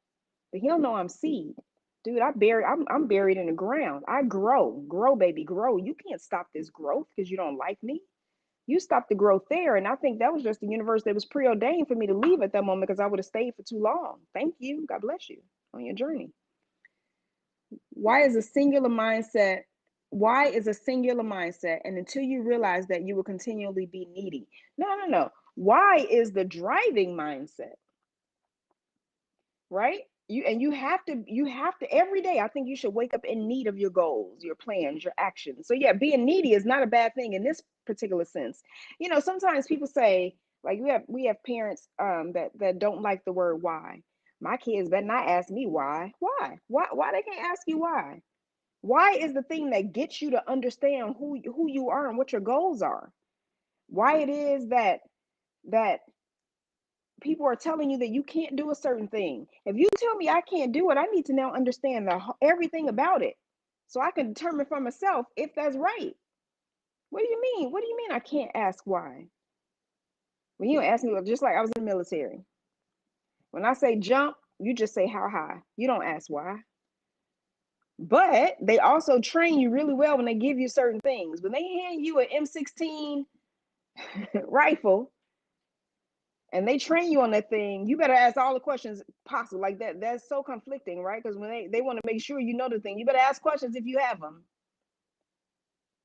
but he don't know I'm seed. Dude, I'm buried in the ground. I grow, baby, grow. You can't stop this growth because you don't like me. You stopped the growth there, and I think that was just the universe that was preordained for me to leave at that moment because I would have stayed for too long. Thank you. God bless you on your journey. Why is a singular mindset? Why is a singular mindset? And until you realize that, you will continually be needy. No. Why is the driving mindset? Right? You have to every day. I think you should wake up in need of your goals, your plans, your actions. So yeah, being needy is not a bad thing in this particular sense. Sometimes people say, like, we have parents that don't like the word why. My kids better not ask me why. Why they can't ask you why? Why is the thing that gets you to understand who you are and what your goals are. Why it is that people are telling you that you can't do a certain thing. If you tell me I can't do it, I need to now understand everything about it so I can determine for myself if that's right. What do you mean? What do you mean I can't ask why? When you ask me, just like I was in the military. When I say jump, you just say how high. You don't ask why. But they also train you really well when they give you certain things. When they hand you an M16 rifle and they train you on that thing, you better ask all the questions possible. Like that. That's so conflicting, right? Because when they want to make sure you know the thing, you better ask questions if you have them.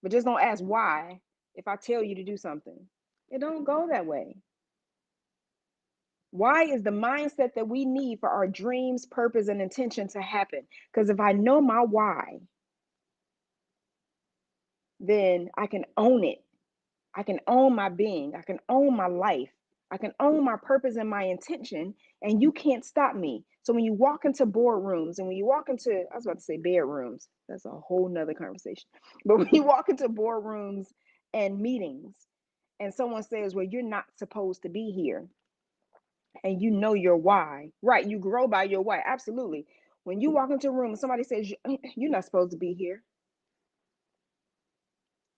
But just don't ask why if I tell you to do something. It don't go that way. Why is the mindset that we need for our dreams, purpose, and intention to happen. Because if I know my why, then I can own it. I can own my being. I can own my life. I can own my purpose and my intention, and you can't stop me. So when you walk into boardrooms and when you walk into, I was about to say bedrooms, that's a whole nother conversation. But when you walk into boardrooms and meetings and someone says, well, you're not supposed to be here, and you know your why, right? You grow by your why. Absolutely. When you walk into a room and somebody says, you're not supposed to be here,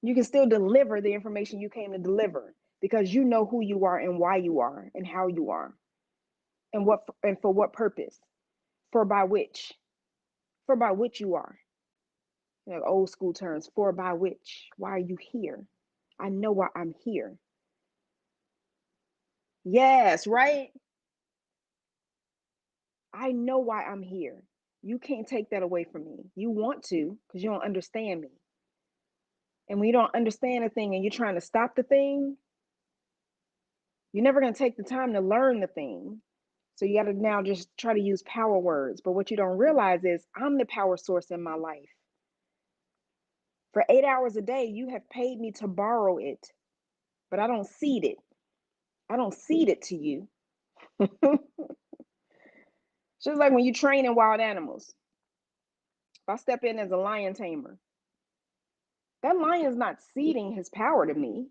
you can still deliver the information you came to deliver because you know who you are and why you are and how you are and for what purpose, for by which you are. You know, old school terms, for by which? Why are you here? I know why I'm here. Yes, right? I know why I'm here. You can't take that away from me. You want to because you don't understand me. And when you don't understand a thing and you're trying to stop the thing, you're never going to take the time to learn the thing. So you got to now just try to use power words. But what you don't realize is I'm the power source in my life. For 8 hours a day, you have paid me to borrow it, but I don't cede it. I don't cede it to you. Just like when you train in wild animals. If I step in as a lion tamer, that lion's not ceding his power to me.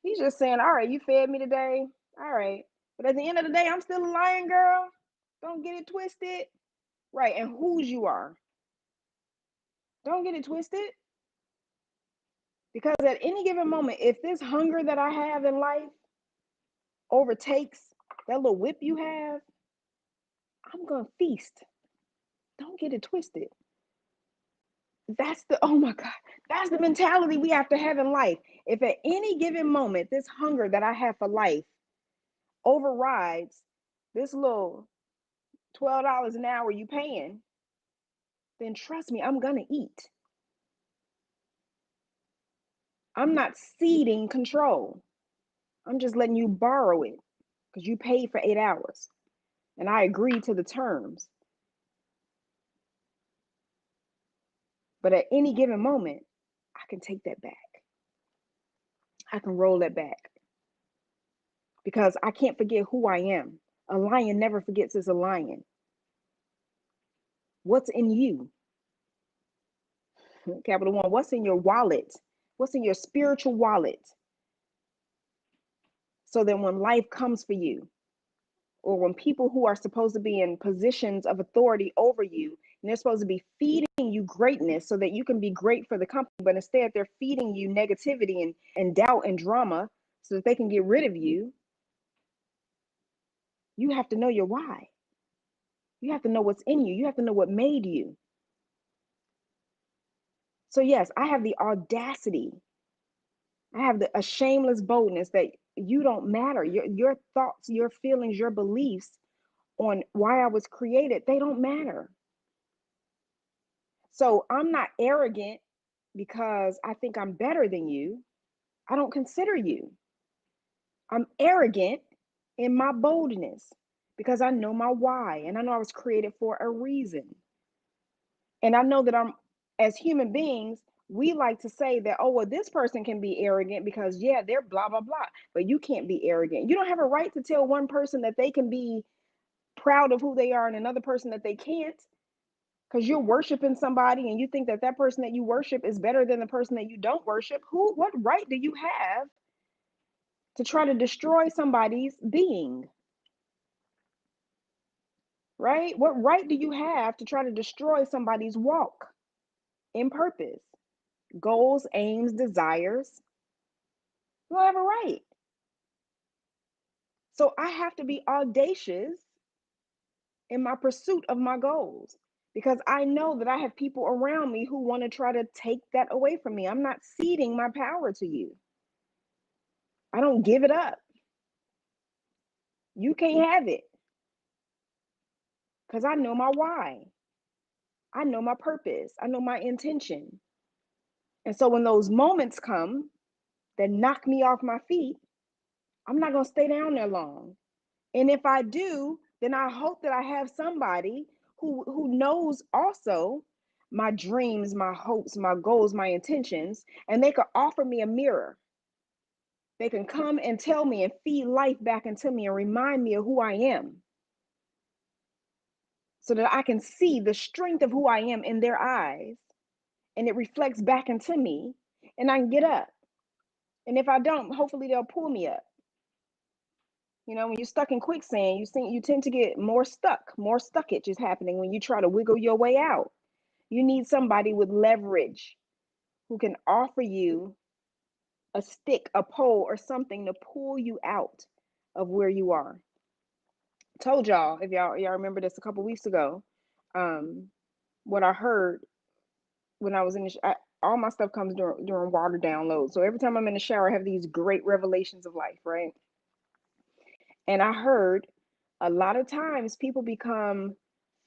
He's just saying, all right, you fed me today. All right. But at the end of the day, I'm still a lion, girl. Don't get it twisted. Right. And whose you are. Don't get it twisted. Because at any given moment, if this hunger that I have in life overtakes that little whip you have, I'm going to feast. Don't get it twisted. That's the, oh my God, that's the mentality we have to have in life. If at any given moment, this hunger that I have for life overrides this little $12 an hour you paying, then trust me, I'm going to eat. I'm not ceding control. I'm just letting you borrow it because you paid for 8 hours and I agreed to the terms. But at any given moment, I can take that back. I can roll that back because I can't forget who I am. A lion never forgets it's a lion. What's in you? Capital One, what's in your wallet? What's in your spiritual wallet? So that when life comes for you, or when people who are supposed to be in positions of authority over you, and they're supposed to be feeding you greatness so that you can be great for the company, but instead they're feeding you negativity and doubt and drama so that they can get rid of you, you have to know your why. You have to know what's in you. You have to know what made you. So yes, I have the audacity. I have a shameless boldness that you don't matter. Your thoughts, your feelings, your beliefs on why I was created, they don't matter. So I'm not arrogant because I think I'm better than you. I don't consider you. I'm arrogant in my boldness because I know my why and I know I was created for a reason. And I know that as human beings, we like to say that, oh, well, this person can be arrogant because, yeah, they're blah, blah, blah. But you can't be arrogant. You don't have a right to tell one person that they can be proud of who they are and another person that they can't, because you're worshiping somebody and you think that that person that you worship is better than the person that you don't worship. What right do you have to try to destroy somebody's being? Right? What right do you have to try to destroy somebody's walk in purpose, goals, aims, desires? You don't have a right. So I have to be audacious in my pursuit of my goals because I know that I have people around me who want to try to take that away from me. I'm not ceding my power to you. I don't give it up. You can't have it because I know my why. I know my purpose. I know my intention. And so when those moments come that knock me off my feet, I'm not going to stay down there long. And if I do, then I hope that I have somebody who knows also my dreams, my hopes, my goals, my intentions, and they could offer me a mirror. They can come and tell me and feed life back into me and remind me of who I am so that I can see the strength of who I am in their eyes and it reflects back into me and I can get up. And if I don't, hopefully they'll pull me up. You know, when you're stuck in quicksand, you tend to get more stuckage is happening when you try to wiggle your way out. You need somebody with leverage who can offer you a stick, a pole, or something to pull you out of where you are. Told y'all, if y'all remember this a couple weeks ago, what I heard when I was in the all my stuff comes during water download. So every time I'm in the shower, I have these great revelations of life, right? And I heard a lot of times people become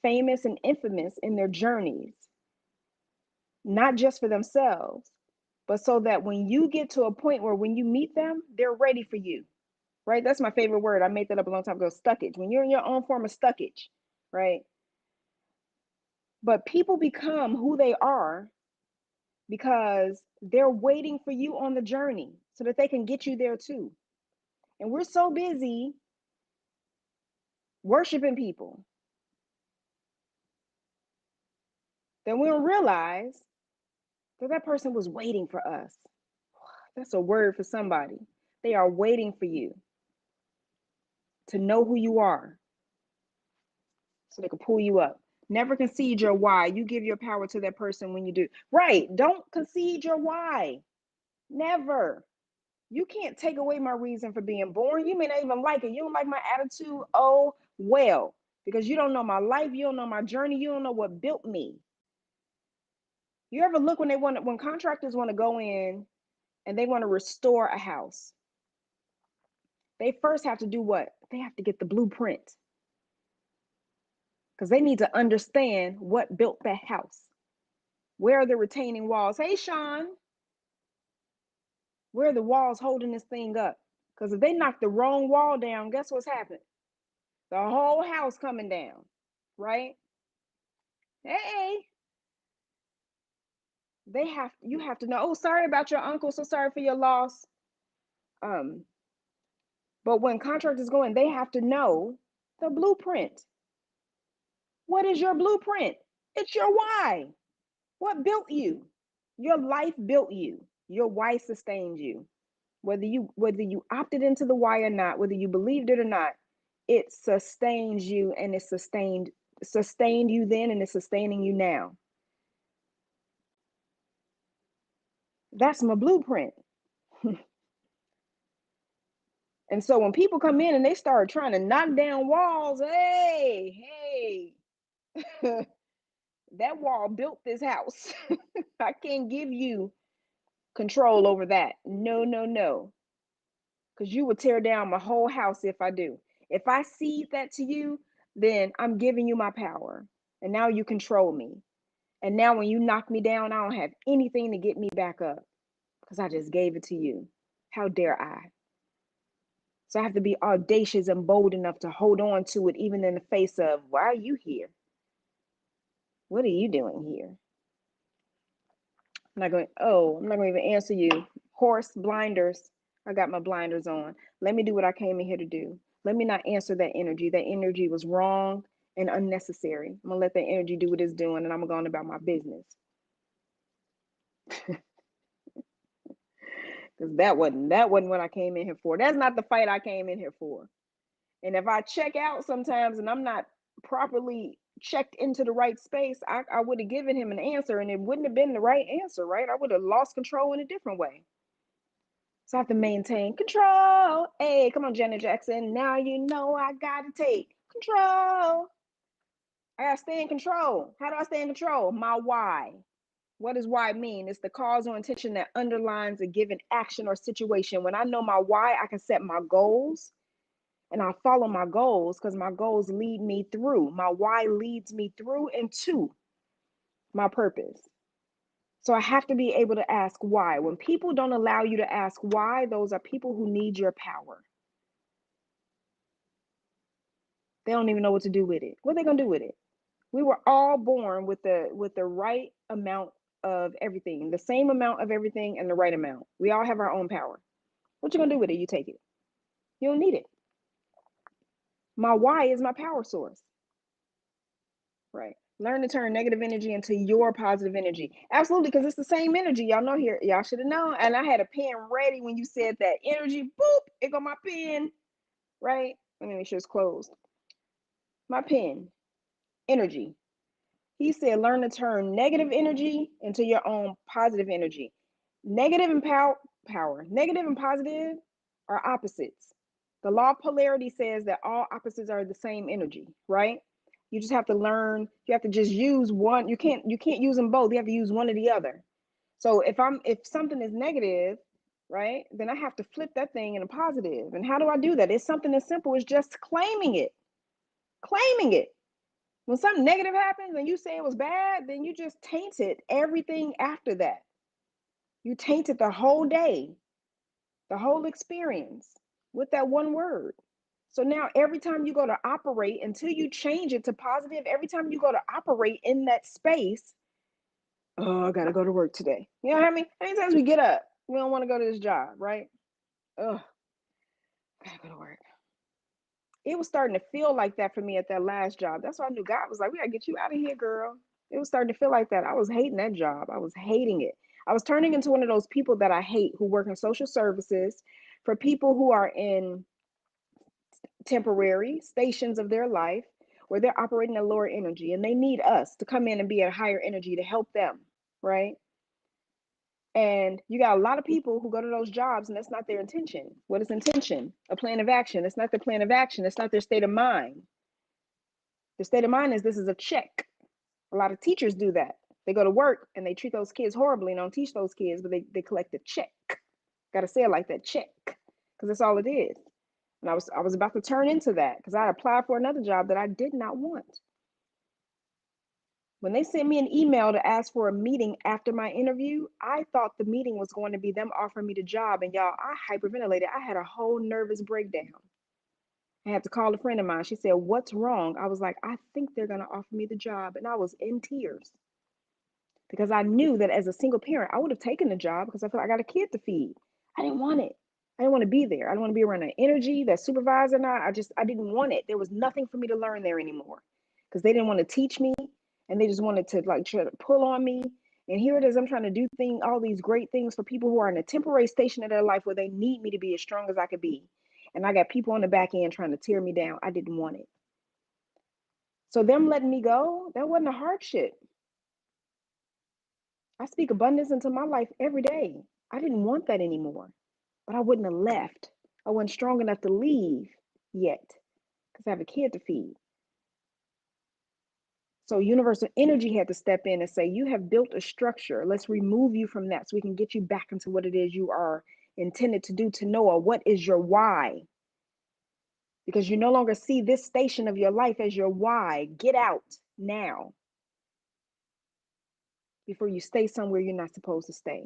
famous and infamous in their journeys, not just for themselves, but so that when you get to a point where when you meet them, they're ready for you, right? That's my favorite word. I made that up a long time ago, stuckage. When you're in your own form of stuckage, right? But people become who they are because they're waiting for you on the journey so that they can get you there too. And we're so busy worshiping people that we don't realize that that person was waiting for us. That's a word for somebody. They are waiting for you to know who you are so they can pull you up. Never concede your why. You give your power to that person when you do. Right. Don't concede your why. Never. You can't take away my reason for being born. You may not even like it. You don't like my attitude. Oh, well, because you don't know my life. You don't know my journey. You don't know what built me. You ever look when contractors want to go in and they want to restore a house? They first have to do what? They have to get the blueprint because they need to understand what built that house. Where are the retaining walls? Hey, Sean, where are the walls holding this thing up? Because if they knock the wrong wall down, guess what's happened? The whole house coming down, right? Hey, you have to know. Oh, sorry about your uncle. So sorry for your loss. Um, but when contractors go in, they have to know the blueprint. What is your blueprint? It's your why. What built you? Your life built you. Your why sustained you. Whether you opted into the why or not, whether you believed it or not, it sustains you and it sustained you then and it's sustaining you now. That's my blueprint. And so when people come in and they start trying to knock down walls, hey, that wall built this house. I can't give you control over that. No, no, no. Because you would tear down my whole house if I do. If I cede that to you, then I'm giving you my power. And now you control me. And now when you knock me down, I don't have anything to get me back up because I just gave it to you. How dare I? So I have to be audacious and bold enough to hold on to it, even in the face of, why are you here? What are you doing here? I'm not going to even answer you. Horse blinders. I got my blinders on. Let me do what I came in here to do. Let me not answer that energy. That energy was wrong and unnecessary. I'm going to let that energy do what it's doing and I'm going to go on about my business. Because that wasn't what I came in here for. That's not the fight I came in here for. And if I check out sometimes and I'm not properly checked into the right space, I would have given him an answer and it wouldn't have been the right answer, right? I would have lost control in a different way. So I have to maintain control. Hey, come on, Janet Jackson. Now you know I gotta take control. I gotta stay in control. How do I stay in control? My why. What does why mean? It's the cause or intention that underlines a given action or situation. When I know my why, I can set my goals and I follow my goals because my goals lead me through. My why leads me through and to my purpose. So I have to be able to ask why. When people don't allow you to ask why, those are people who need your power. They don't even know what to do with it. What are they gonna do with it? We were all born with the right amount of everything, the same amount of everything and the right amount. We all have our own power. What you gonna do with it? You take it. You don't need it. My why is my power source. Right. Learn to turn negative energy into your positive energy. Absolutely, because it's the same energy. Y'all know here. Y'all should have known. And I had a pen ready when you said that energy. Boop. It got my pen. Right. Let me make sure it's closed. My pen. Energy. He said, learn to turn negative energy into your own positive energy. Negative and power. Negative and positive are opposites. The law of polarity says that all opposites are the same energy, right? You just have to learn. You have to just use one. You can't use them both. You have to use one or the other. So if something is negative, right, then I have to flip that thing in a positive. And how do I do that? It's something as simple as just claiming it. Claiming it. When something negative happens and you say it was bad, then you just tainted everything after that. You tainted the whole day, the whole experience with that one word. So now every time you go to operate, until you change it to positive, every time you go to operate in that space, oh, I gotta go to work today. You know what I mean? How many times we get up, we don't want to go to this job, right? Oh, gotta go to work. It was starting to feel like that for me at that last job. That's why I knew God was like, we gotta get you out of here, girl. It was starting to feel like that. I was hating that job. I was hating it. I was turning into one of those people that I hate who work in social services for people who are in temporary stations of their life where they're operating a lower energy and they need us to come in and be at a higher energy to help them, right? And you got a lot of people who go to those jobs and that's not their intention. What is intention? A plan of action. It's not their plan of action. It's not their state of mind. The state of mind is this is a check. A lot of teachers do that. They go to work and they treat those kids horribly and don't teach those kids, but they collect a check. Got to say it like that, check, because that's all it is. And I was about to turn into that because I applied for another job that I did not want. When they sent me an email to ask for a meeting after my interview, I thought the meeting was going to be them offering me the job. And y'all, I hyperventilated. I had a whole nervous breakdown. I had to call a friend of mine. She said, "What's wrong?" I was like, "I think they're going to offer me the job." And I was in tears because I knew that as a single parent, I would have taken the job because I felt like I got a kid to feed. I didn't want it. I didn't want to be there. I didn't want to be around that energy, that supervisor. And I didn't want it. There was nothing for me to learn there anymore because they didn't want to teach me and they just wanted to like try to pull on me. And here it is. I'm trying to do all these great things for people who are in a temporary station of their life where they need me to be as strong as I could be. And I got people on the back end trying to tear me down. I didn't want it. So them letting me go, that wasn't a hardship. I speak abundance into my life every day. I didn't want that anymore, but I wouldn't have left. I wasn't strong enough to leave yet because I have a kid to feed. So universal energy had to step in and say, you have built a structure. Let's remove you from that so we can get you back into what it is you are intended to do. To Noah, what is your why? Because you no longer see this station of your life as your why. Get out now before you stay somewhere you're not supposed to stay.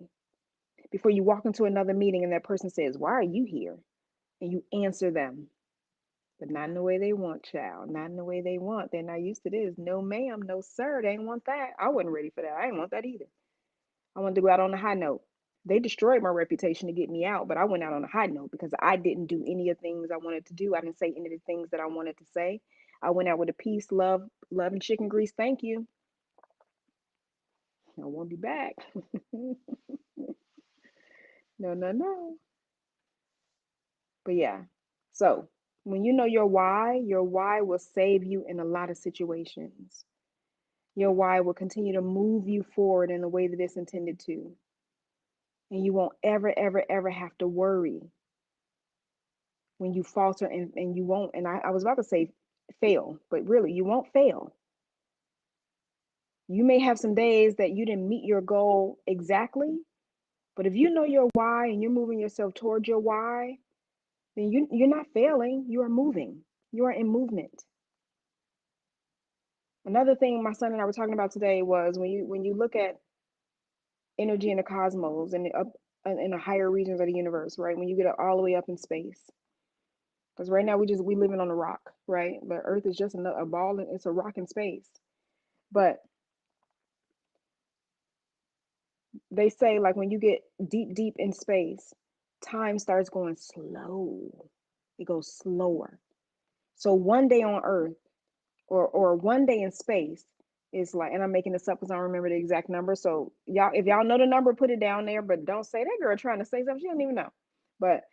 Before you walk into another meeting and that person says, "Why are you here?" And you answer them, but not in the way they want, child. Not in the way they want. They're not used to this. No, ma'am. No, sir. They ain't want that. I wasn't ready for that. I didn't want that either. I wanted to go out on a high note. They destroyed my reputation to get me out, but I went out on a high note because I didn't do any of the things I wanted to do. I didn't say any of the things that I wanted to say. I went out with a peace, love, and chicken grease. Thank you. I won't be back. No, no, no. But yeah. So when you know your why will save you in a lot of situations. Your why will continue to move you forward in the way that it's intended to. And you won't ever, ever, ever have to worry when you falter and you won't. And I was about to say fail, but really, you won't fail. You may have some days that you didn't meet your goal exactly, but if you know your why and you're moving yourself towards your why, then you're not failing. You are moving. You are in movement. Another thing my son and I were talking about today was when you look at energy in the cosmos and up in the higher regions of the universe, right? When you get all the way up in space, because right now we living on a rock, right? The Earth is just a ball and it's a rock in space. But they say like when you get deep, deep in space, time starts going slow. It goes slower. So one day on Earth or one day in space is like, and I'm making this up because I don't remember the exact number. So y'all, if y'all know the number, put it down there, but don't say that girl trying to say something. She don't even know. But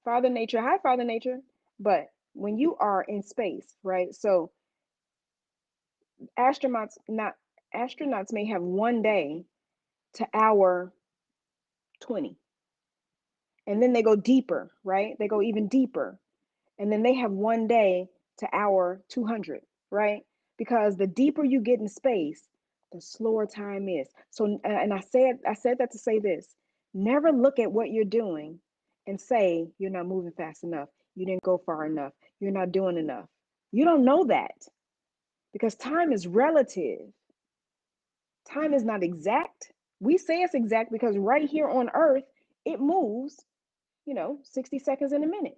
Father Nature, hi Father Nature. But when you are in space, right? So astronauts may have one day to hour 20. And then they go deeper, right? They go even deeper. And then they have 1 day to hour 200, right? Because the deeper you get in space, the slower time is. So, and I said that to say this: never look at what you're doing and say you're not moving fast enough, you didn't go far enough, you're not doing enough. You don't know that, because time is relative. Time is not exact. We say it's exact because right here on Earth, it moves, 60 seconds in a minute,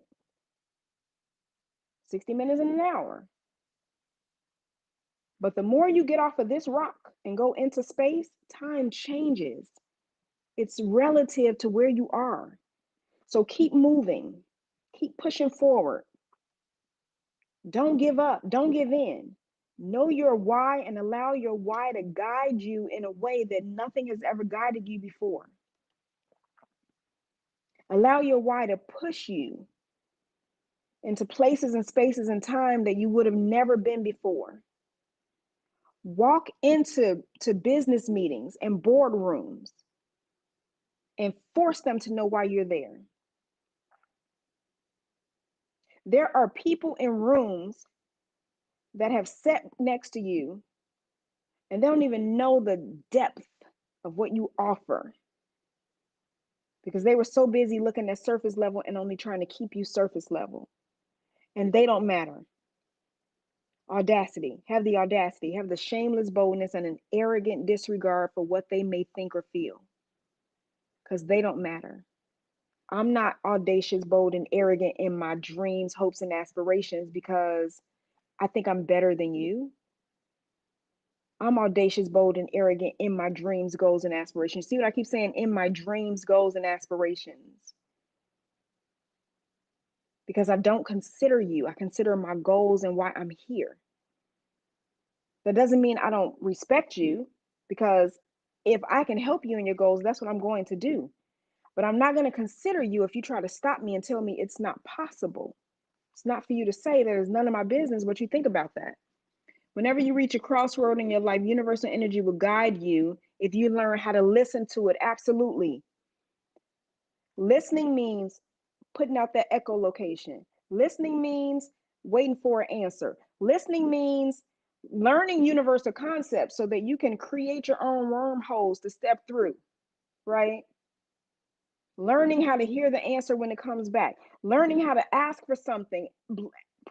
60 minutes in an hour. But the more you get off of this rock and go into space, time changes. It's relative to where you are. So keep moving, keep pushing forward. Don't give up, don't give in. Know your why and allow your why to guide you in a way that nothing has ever guided you before. Allow your why to push you into places and spaces and time that you would have never been before. Walk into business meetings and boardrooms and force them to know why you're there. There are people in rooms that have sat next to you and they don't even know the depth of what you offer, because they were so busy looking at surface level and only trying to keep you surface level. And they don't matter. Audacity. Have the audacity. Have the shameless boldness and an arrogant disregard for what they may think or feel, because they don't matter. I'm not audacious, bold, and arrogant in my dreams, hopes, and aspirations because I think I'm better than you. I'm audacious, bold, and arrogant in my dreams, goals, and aspirations. See what I keep saying? In my dreams, goals, and aspirations. Because I don't consider you. I consider my goals and why I'm here. That doesn't mean I don't respect you, because if I can help you in your goals, that's what I'm going to do. But I'm not going to consider you if you try to stop me and tell me it's not possible. It's not for you to say. There's none of my business what you think about that. Whenever you reach a crossroad in your life, universal energy will guide you if you learn how to listen to it. Absolutely. Listening means putting out that echolocation. Listening means waiting for an answer. Listening means learning universal concepts so that you can create your own wormholes to step through, right? Learning how to hear the answer when it comes back. Learning how to ask for something,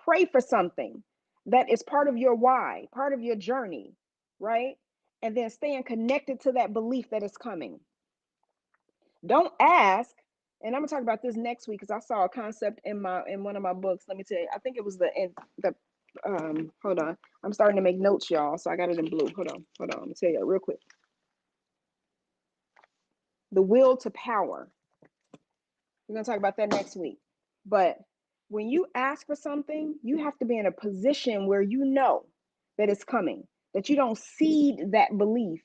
pray for something that is part of your why, part of your journey, right? And then staying connected to that belief that is coming. Don't ask, and I'm gonna talk about this next week because I saw a concept in one of my books. Let me tell you, I think it was the hold on. I'm starting to make notes, y'all. So I got it in blue. Hold on. Let me tell you real quick. The will to power. We're gonna talk about that next week. But when you ask for something, you have to be in a position where you know that it's coming, that you don't cede that belief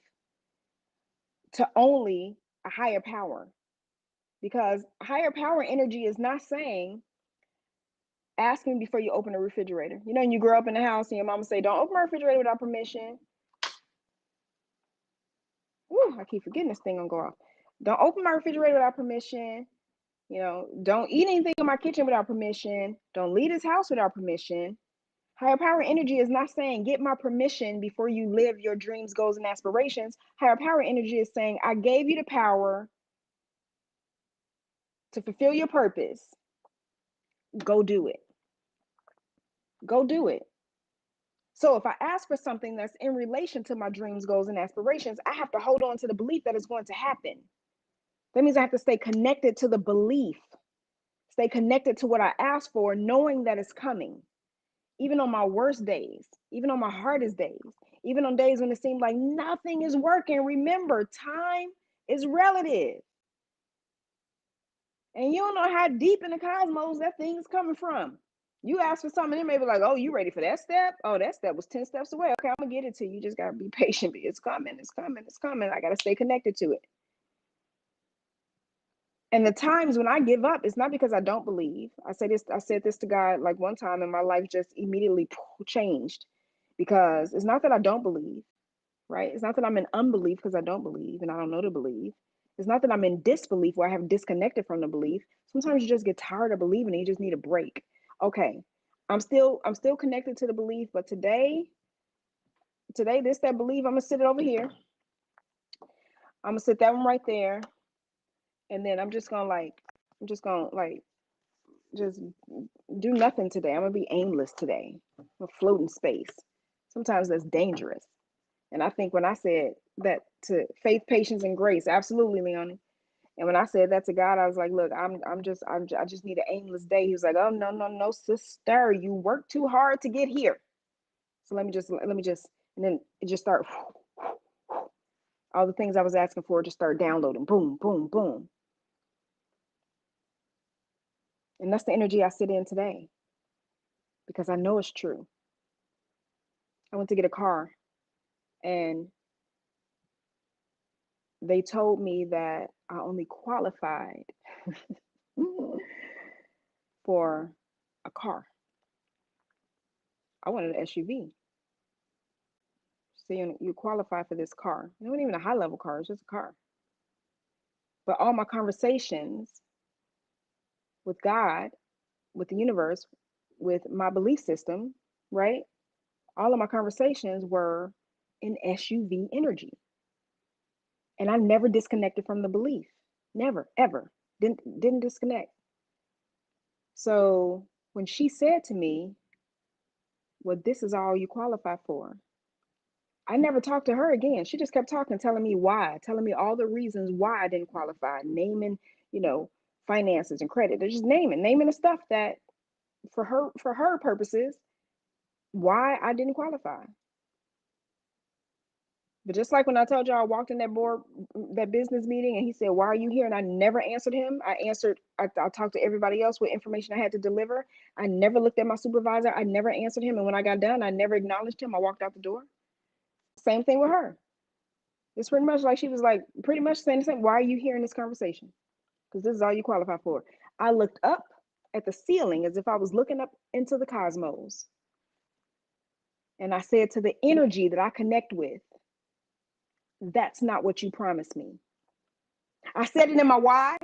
to only a higher power. Because higher power energy is not saying, ask me before you open the refrigerator. You know, you grow up in the house and your mama say, don't open my refrigerator without permission. Woo, I keep forgetting this thing gonna go off. Don't open my refrigerator without permission. Don't eat anything in my kitchen without permission. Don't leave this house without permission. Higher power energy is not saying, get my permission before you live your dreams, goals, and aspirations. Higher power energy is saying, I gave you the power to fulfill your purpose. Go do it. Go do it. So if I ask for something that's in relation to my dreams, goals, and aspirations, I have to hold on to the belief that it's going to happen. That means I have to stay connected to the belief, stay connected to what I asked for, knowing that it's coming. Even on my worst days, even on my hardest days, even on days when it seems like nothing is working, remember, time is relative. And you don't know how deep in the cosmos that thing is coming from. You ask for something, it may be like, oh, you ready for that step? Oh, that step was 10 steps away. Okay, I'm gonna get it to you. You just gotta be patient. It's coming, it's coming, it's coming. I gotta stay connected to it. And the times when I give up, it's not because I don't believe. I said this to God like one time, and my life just immediately changed, because it's not that I don't believe, right? It's not that I'm in unbelief because I don't believe and I don't know to believe. It's not that I'm in disbelief where I have disconnected from the belief. Sometimes you just get tired of believing and you just need a break. Okay. I'm still connected to the belief, but today, this that belief, I'm gonna sit it over here. I'm gonna sit that one right there, and then I'm just gonna just do nothing today. I'm gonna be aimless today. I'm gonna float in space. Sometimes that's dangerous. And I think when I said that to faith, patience, and grace, absolutely, Leonie. And when I said that to God, I was like, look, I just need an aimless day. He was like, oh, no, no, no, sister, you work too hard to get here. So let me just, and then it just start, all the things I was asking for just start downloading, boom, boom, boom. And that's the energy I sit in today because I know it's true. I went to get a car and they told me that I only qualified for a car. I wanted an SUV. So you qualify for this car. It wasn't even a high level car, it's just a car. But all my conversations with God, with the universe, with my belief system, right? All of my conversations were in SUV energy. And I never disconnected from the belief. Never, ever. Didn't disconnect. So when she said to me, well, this is all you qualify for, I never talked to her again. She just kept talking, telling me why, telling me all the reasons why I didn't qualify, naming, finances and credit. They're just naming the stuff that for her purposes, why I didn't qualify. But just like when I told y'all I walked in that business meeting, and he said, why are you here? And I never answered him. I talked to everybody else with information I had to deliver. I never looked at my supervisor. I never answered him. And when I got done, I never acknowledged him. I walked out the door. Same thing with her. It's pretty much like she was like pretty much saying the same. Why are you here in this conversation? Because this is all you qualify for. I looked up at the ceiling as if I was looking up into the cosmos. And I said to the energy that I connect with, that's not what you promised me. I said it in my why.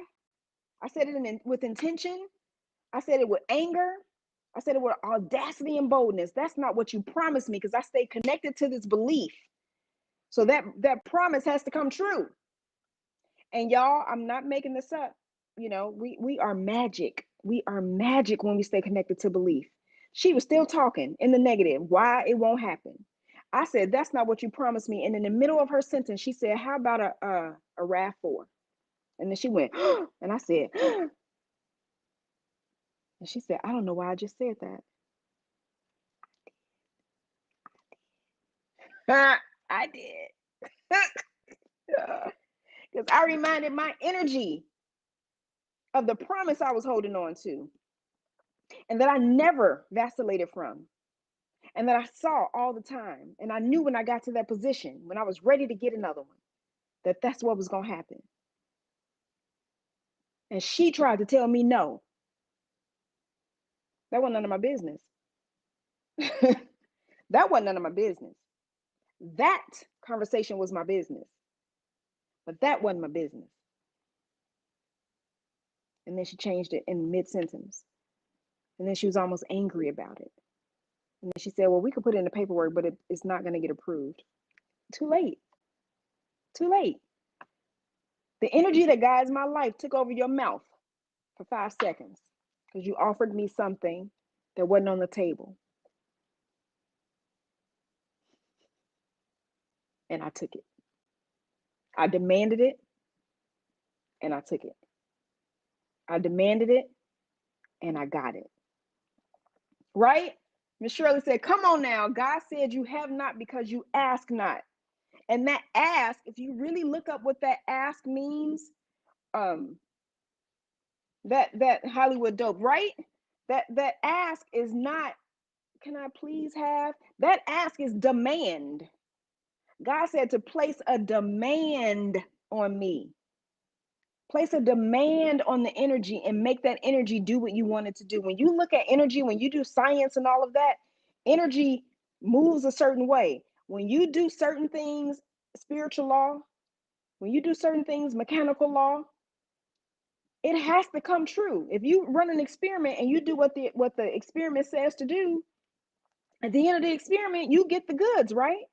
I said it with intention. I said it with anger. I said it with audacity and boldness. That's not what you promised me, because I stayed connected to this belief. So that promise has to come true. And y'all, I'm not making this up. We are magic. We are magic when we stay connected to belief. She was still talking in the negative, why it won't happen. I said, that's not what you promised me. And in the middle of her sentence, she said, how about a RAV4? And then she went, and I said, and she said, I don't know why I just said that. I did. Because I reminded my energy of the promise I was holding on to, and that I never vacillated from, and that I saw all the time. And I knew when I got to that position, when I was ready to get another one, that that's what was going to happen. And she tried to tell me no. That wasn't none of my business. That wasn't none of my business. That conversation was my business, but that wasn't my business. And then she changed it in mid-sentence. And then she was almost angry about it. And then she said, well, we could put it in the paperwork, but it's not going to get approved. Too late. Too late. The energy that guides my life took over your mouth for 5 seconds because you offered me something that wasn't on the table. And I took it. I demanded it, and I took it. I demanded it, and I got it. Right? Miss Shirley said, come on now. God said you have not because you ask not. And that ask, if you really look up what that ask means, that Hollywood dope, right? That ask is not, can I please have? That ask is demand. God said to place a demand on me. Place a demand on the energy and make that energy do what you want it to do. When you look at energy, when you do science and all of that, energy moves a certain way. When you do certain things, spiritual law, when you do certain things, mechanical law, It has to come true. If you run an experiment and you do what the experiment says to do, at the end of the experiment, you get the goods, right?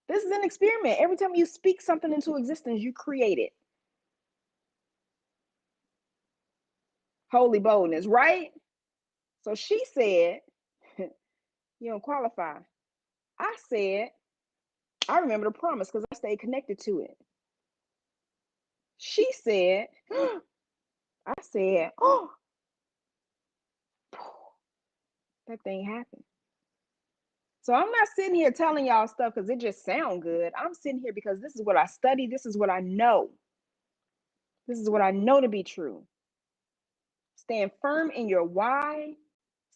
This is an experiment. Every time you speak something into existence, you create it. Holy boldness, right? So she said, you don't qualify. I said, I remember the promise because I stayed connected to it. She said, I said, oh, that thing happened. So I'm not sitting here telling y'all stuff because it just sounds good. I'm sitting here because this is what I study. This is what I know. This is what I know to be true. Stand firm in your why.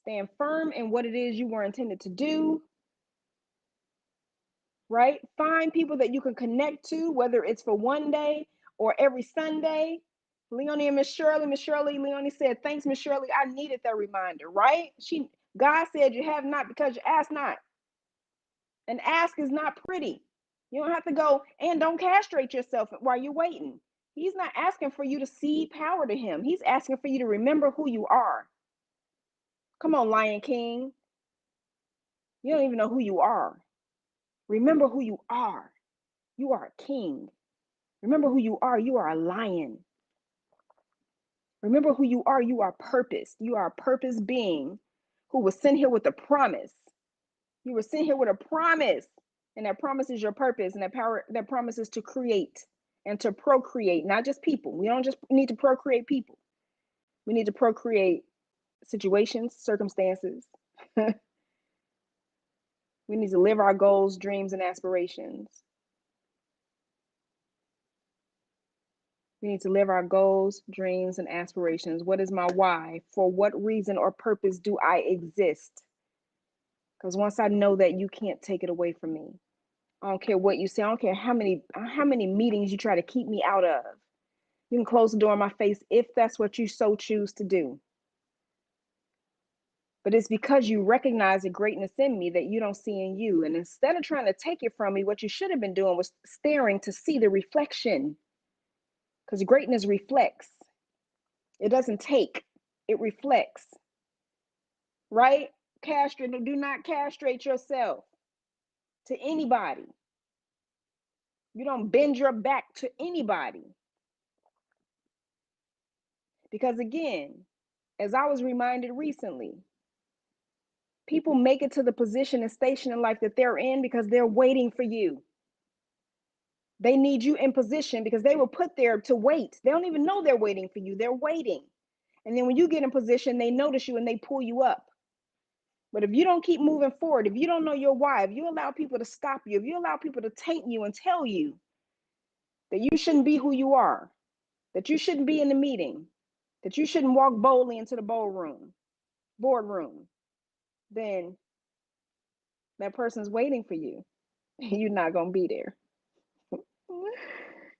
Stand firm in what it is you were intended to do. Right? Find people that you can connect to, whether it's for one day or every Sunday. Leonie and Miss Shirley, Leonie said, thanks, Miss Shirley. I needed that reminder, right? God said you have not because you ask not. And ask is not pretty. You don't have to go, and don't castrate yourself while you're waiting. He's not asking for you to cede power to him. He's asking for you to remember who you are. Come on, Lion King. You don't even know who you are. Remember who you are. You are a king. Remember who you are. You are a lion. Remember who you are. You are purpose. You are a purpose being who was sent here with a promise. You were sent here with a promise. And that promise is your purpose. And that promise is to create and to procreate, not just people. We don't just need to procreate people. We need to procreate situations, circumstances. We need to live our goals, dreams, and aspirations. We need to live our goals, dreams, and aspirations. What is my why? For what reason or purpose do I exist? Because once I know that, you can't take it away from me. I don't care what you say. I don't care how many meetings you try to keep me out of. You can close the door in my face if that's what you so choose to do. But it's because you recognize the greatness in me that you don't see in you. And instead of trying to take it from me, what you should have been doing was staring to see the reflection. Because greatness reflects. It doesn't take, it reflects. Right? Do not castrate yourself to anybody. You don't bend your back to anybody. Because again, as I was reminded recently, people make it to the position and station in life that they're in because they're waiting for you. They need you in position because they were put there to wait. They don't even know they're waiting for you. They're waiting. And then when you get in position, they notice you and they pull you up. But if you don't keep moving forward, if you don't know your why, if you allow people to stop you, if you allow people to taint you and tell you that you shouldn't be who you are, that you shouldn't be in the meeting, that you shouldn't walk boldly into the boardroom, then that person's waiting for you. You're not going to be there.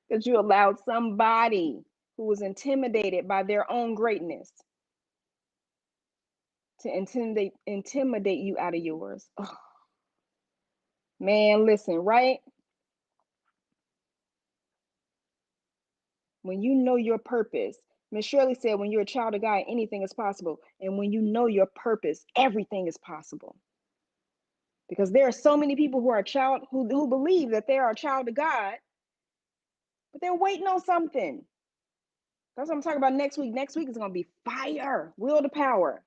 Because you allowed somebody who was intimidated by their own greatness to intimidate you out of yours. Oh, man, listen, right? When you know your purpose, Miss Shirley said, when you're a child of God, anything is possible. And when you know your purpose, everything is possible. Because there are so many people who are who believe that they are a child of God, but they're waiting on something. That's what I'm talking about next week. Next week is going to be fire, will to power.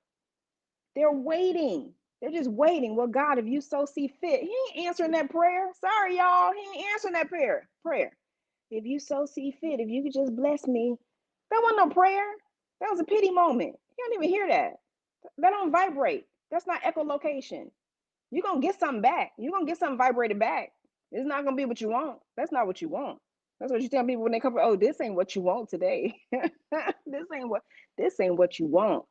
They're waiting. They're just waiting. Well, God, if you so see fit, he ain't answering that prayer. Sorry, y'all. He ain't answering that prayer. If you so see fit, if you could just bless me. That wasn't no prayer. That was a pity moment. You don't even hear that. That don't vibrate. That's not echolocation. You're going to get something back. You're going to get something vibrated back. It's not going to be what you want. That's not what you want. That's what you tell people when they come, oh, this ain't what you want today. This ain't what you want.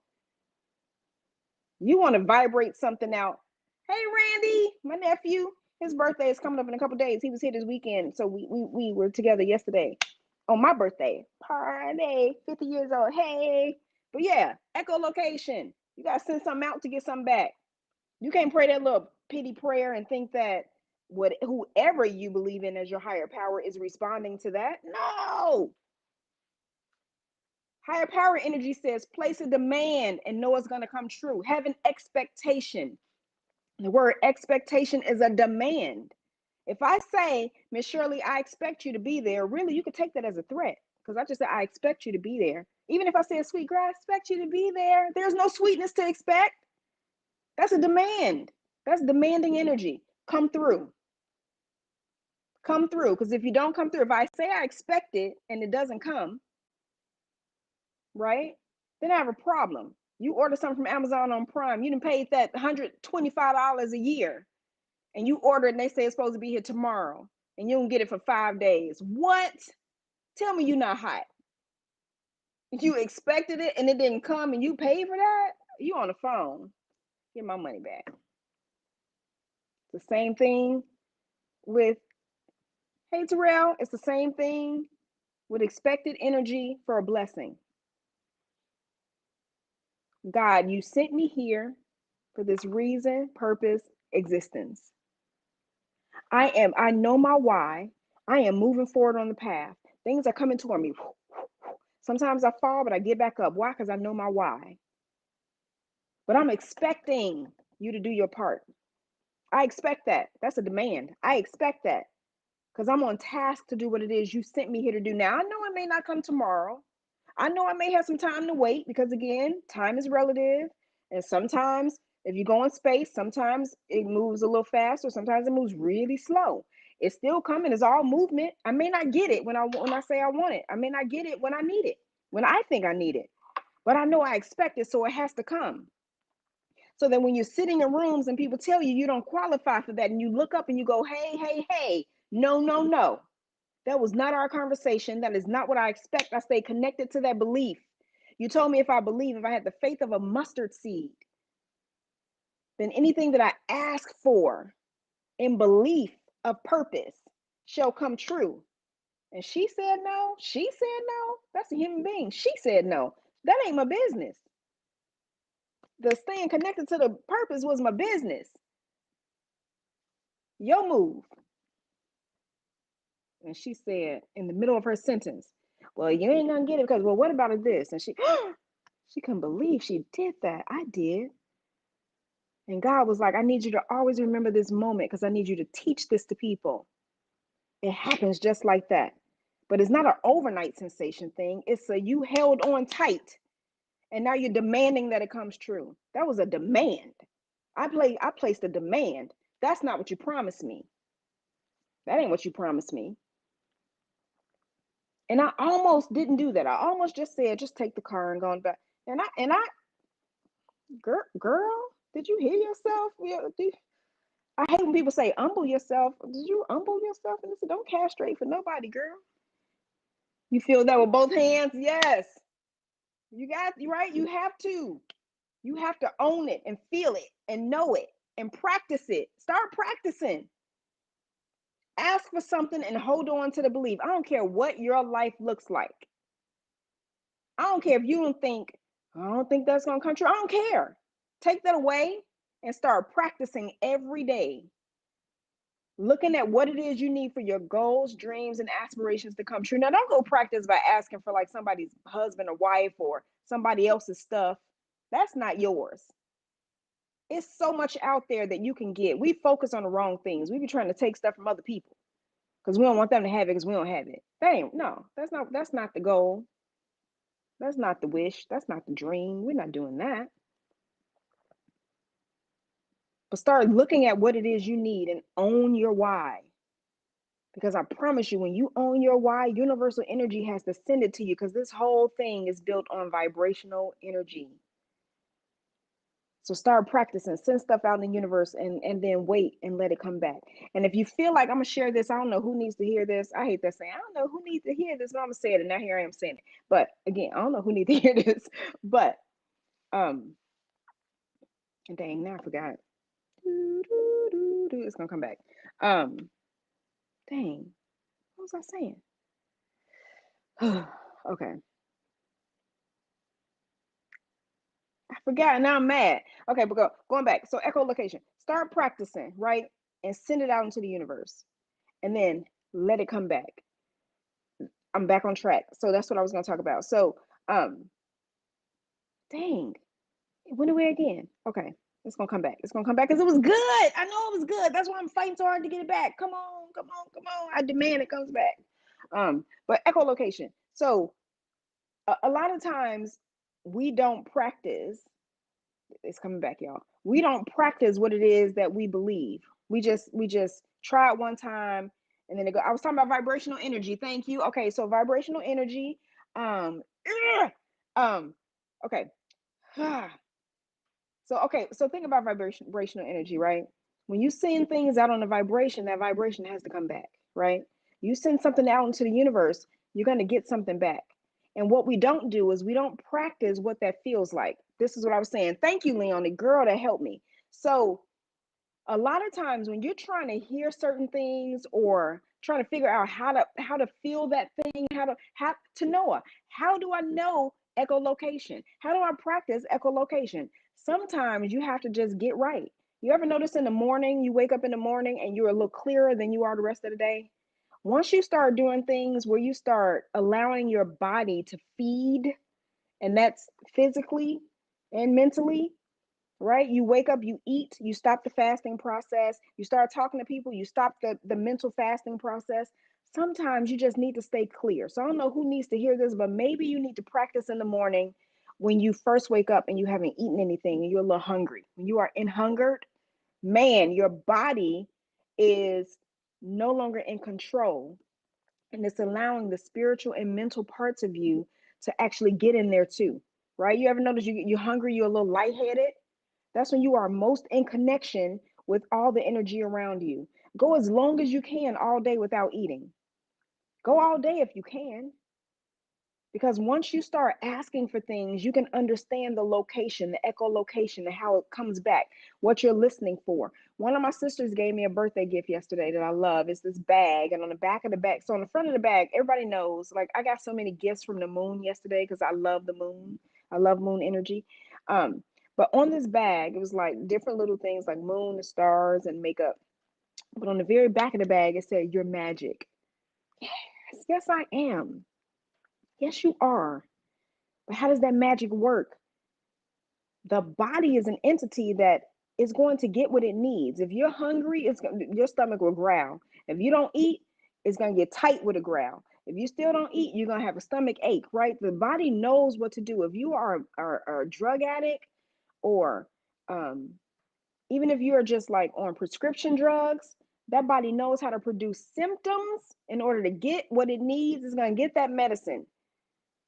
You want to vibrate something out. Hey, Randy, my nephew, his birthday is coming up in a couple days. He was here this weekend, so we were together yesterday on my birthday. Party, 50 years old. Hey, but yeah, echolocation. You got to send something out to get something back. You can't pray that little pity prayer and think that whoever you believe in as your higher power is responding to that. No. Higher power energy says place a demand and know it's going to come true. Have an expectation. The word expectation is a demand. If I say, Miss Shirley, I expect you to be there, really, you could take that as a threat because I just said, I expect you to be there. Even if I say, sweet girl, I expect you to be there, there's no sweetness to expect. That's a demand. That's demanding energy. Come through. Come through. Because if you don't come through, if I say I expect it and it doesn't come, right, then I have a problem. You order something from Amazon on Prime, you done paid that $125 a year, and you order it and they say it's supposed to be here tomorrow, and you don't get it for 5 days. What? Tell me you're not hot. You expected it and it didn't come and you paid for that? You on the phone. Get my money back. The same thing with, hey Terrell, it's the same thing with expected energy for a blessing. God, you sent me here for this reason, purpose, existence. I know my why. I am moving forward on the path. Things are coming toward me. Sometimes I fall, but I get back up. Why? Because I know my why. But I'm expecting you to do your part. I expect that. That's a demand. I expect that because I'm on task to do what it is you sent me here to do. Now, I know it may not come tomorrow. I know I may have some time to wait because, again, time is relative. And sometimes if you go in space, sometimes it moves a little faster. Sometimes it moves really slow. It's still coming. It's all movement. I may not get it when I say I want it. I may not get it when I need it, when I think I need it. But I know I expect it, so it has to come. So that when you're sitting in rooms and people tell you you don't qualify for that, and you look up and you go, hey, no, no, no. That was not our conversation. That is not what I expect. I stay connected to that belief. You told me if I had the faith of a mustard seed, then anything that I ask for in belief of purpose shall come true. And she said no. She said no. That's a human being. She said no. That ain't my business. The staying connected to the purpose was my business. Your move. And she said in the middle of her sentence, well, you ain't gonna get it because, well, what about this? And she couldn't believe she did that. I did. And God was like, I need you to always remember this moment because I need you to teach this to people. It happens just like that. But it's not an overnight sensation thing. It's a you held on tight and now you're demanding that it comes true. That was a demand. I placed a demand. That's not what you promised me. That ain't what you promised me. And I almost didn't do that. I almost just said, just take the car and go back. And I, girl, did you hear yourself? I hate when people say, humble yourself. Did you humble yourself? And listen, don't castrate for nobody, girl. You feel that with both hands? Yes. You right? You have to. You have to own it and feel it and know it and practice it. Start practicing. Ask for something and hold on to the belief. I don't care what your life looks like. I don't care if you don't think, I don't think that's going to come true. I don't care. Take that away and start practicing every day. Looking at what it is you need for your goals, dreams, and aspirations to come true. Now, don't go practice by asking for like somebody's husband or wife or somebody else's stuff. That's not yours. It's so much out there that you can get. We focus on the wrong things. We be trying to take stuff from other people because we don't want them to have it because we don't have it. That's not the goal. That's not the wish. That's not the dream. We're not doing that. But start looking at what it is you need and own your why. Because I promise you, when you own your why, universal energy has to send it to you because this whole thing is built on vibrational energy. So start practicing, send stuff out in the universe and then wait and let it come back. And if you feel like I'm going to share this, I don't know who needs to hear this. I hate that saying. I don't know who needs to hear this, but I'm going to say it. And now here I am saying it. But again, I don't know who needs to hear this. But, dang, now I forgot. It's going to come back. Dang, what was I saying? Okay. I forgot. Now I'm mad. Okay, but going back. So echolocation. Start practicing, right? And send it out into the universe. And then let it come back. I'm back on track. So that's what I was going to talk about. So Um, dang, it went away again. Okay, it's gonna come back. It's gonna come back because it was good. I know it was good. That's why I'm fighting so hard to get it back. Come on, come on, come on. I demand it comes back. But echolocation. So a lot of times we don't practice. It's coming back, y'all. We don't practice what it is that we believe. We just try it one time and then it go. I was talking about vibrational energy. Thank you. Okay, so vibrational energy. Um, um, okay. So think about vibrational energy, right? When you send things out on a vibration, that vibration has to come back, right? You send something out into the universe, you're going to get something back. And what we don't do is we don't practice what that feels like. This is what I was saying. Thank you, Leon, the girl that helped me. So a lot of times when you're trying to hear certain things or trying to figure out how to feel that thing, how to Noah, how do I know echolocation? How do I practice echolocation? Sometimes you have to just get right. You ever notice in the morning, you wake up in the morning and you're a little clearer than you are the rest of the day? Once you start doing things where you start allowing your body to feed, and that's physically and mentally, right? You wake up, you eat, you stop the fasting process, you start talking to people, you stop the mental fasting process. Sometimes you just need to stay clear. So I don't know who needs to hear this, but maybe you need to practice in the morning when you first wake up and you haven't eaten anything and you're a little hungry. When you are in hungered, man, your body is no longer in control, and it's allowing the spiritual and mental parts of you to actually get in there too, right? You ever notice you're hungry, you're a little lightheaded? That's when you are most in connection with all the energy around you. Go as long as you can all day without eating. Go all day if you can. Because once you start asking for things, you can understand the location, the echolocation, and how it comes back, what you're listening for. One of my sisters gave me a birthday gift yesterday that I love. It's this bag, and on the back of the bag, so on the front of the bag, everybody knows, like I got so many gifts from the moon yesterday because I love the moon. I love moon energy. Um, but on this bag, it was like different little things like moon, the stars, and makeup. But on the very back of the bag, it said, "You're magic." Yes, yes, I am. Yes, you are. But how does that magic work? The body is an entity that is going to get what it needs. If you're hungry, your stomach will growl. If you don't eat, it's going to get tight with a growl. If you still don't eat, you're going to have a stomach ache, right? The body knows what to do. If you are a drug addict, or um, even if you're just like on prescription drugs, that body knows how to produce symptoms in order to get what it needs. It's going to get that medicine,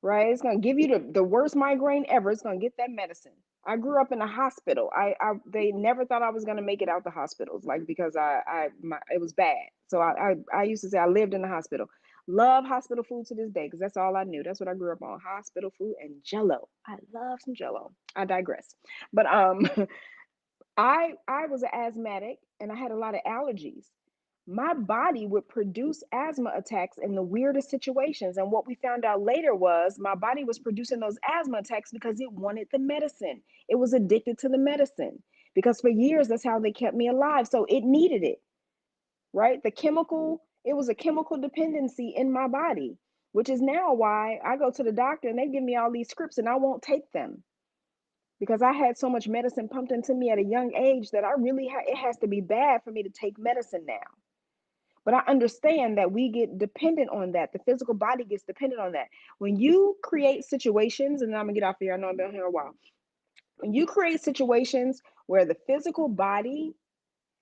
right? It's gonna give you the worst migraine ever. It's gonna get that medicine. I grew up in a hospital. I they never thought I was gonna make it out the hospitals, like because it was bad. So I used to say I lived in the hospital. Love hospital food to this day because that's all I knew. That's what I grew up on: hospital food and Jello. I love some Jello. I digress. But I was an asthmatic and I had a lot of allergies. My body would produce asthma attacks in the weirdest situations. And what we found out later was my body was producing those asthma attacks because it wanted the medicine. It was addicted to the medicine because for years that's how they kept me alive. So it needed it, right? It was a chemical dependency in my body, which is now why I go to the doctor and they give me all these scripts and I won't take them because I had so much medicine pumped into me at a young age that it has to be bad for me to take medicine now. But I understand that we get dependent on that. The physical body gets dependent on that. When you create situations, and I'm gonna get off here, I know I've been here a while. When you create situations where the physical body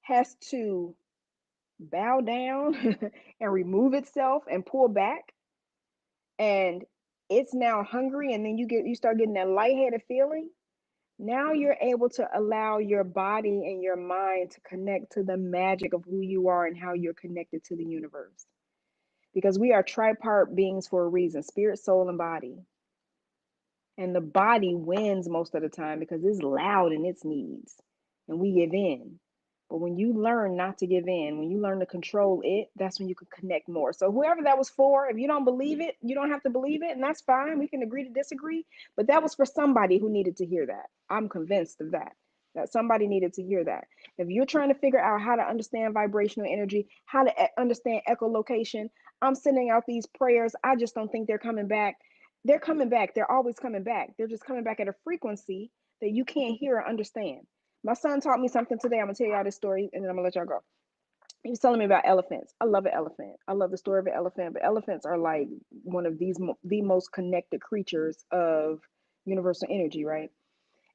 has to bow down and remove itself and pull back, and it's now hungry, and then you start getting that lightheaded feeling. Now you're able to allow your body and your mind to connect to the magic of who you are and how you're connected to the universe. Because we are tripart beings for a reason: spirit, soul, and body. And the body wins most of the time because it's loud in its needs and we give in. But when you learn not to give in, when you learn to control it, that's when you can connect more. So, whoever that was for, if you don't believe it, you don't have to believe it, and that's fine. We can agree to disagree. But that was for somebody who needed to hear that. I'm convinced of that. That somebody needed to hear that. If you're trying to figure out how to understand vibrational energy, how to understand echolocation, I'm sending out these prayers. I just don't think they're coming back. they're coming back. They're always coming back. They're just coming back at a frequency that you can't hear or understand. My son taught me something today. I'm gonna tell y'all this story and then I'm gonna let y'all go. He was telling me about elephants. I love an elephant. I love the story of an elephant, but elephants are like one of the most connected creatures of universal energy, right?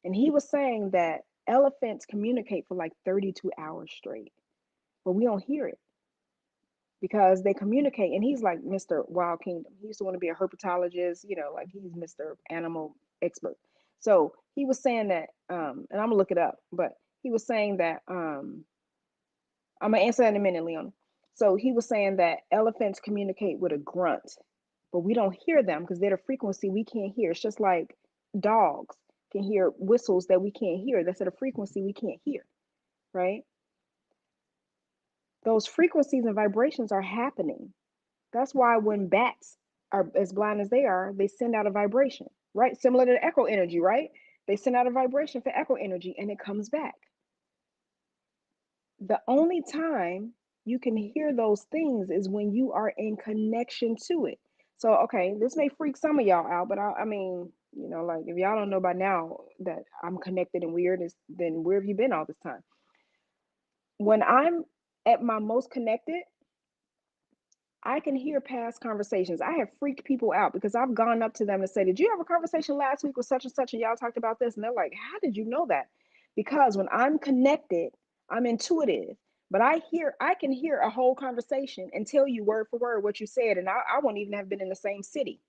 And he was saying that elephants communicate for like 32 hours straight, but we don't hear it because they communicate. And he's like Mr. Wild Kingdom. He used to want to be a herpetologist, like he's Mr. Animal Expert. So he was saying that, and I'm gonna look it up, but he was saying that I'm gonna answer that in a minute, Leon. So he was saying that elephants communicate with a grunt, but we don't hear them because they're a frequency we can't hear. It's just like dogs can hear whistles that we can't hear. That's at a frequency we can't hear, right? Those frequencies and vibrations are happening. That's why when bats are as blind as they are, they send out a vibration, right? Similar to echo energy, right? They send out a vibration for echo energy and it comes back. The only time you can hear those things is when you are in connection to it. So, okay, this may freak some of y'all out, but I mean, like if y'all don't know by now that I'm connected and weird, then where have you been all this time? When I'm at my most connected, I can hear past conversations. I have freaked people out because I've gone up to them and said, "Did you have a conversation last week with such and such and y'all talked about this?" And they're like, "How did you know that?" Because when I'm connected, I'm intuitive, but I can hear a whole conversation and tell you word for word what you said, and I won't even have been in the same city.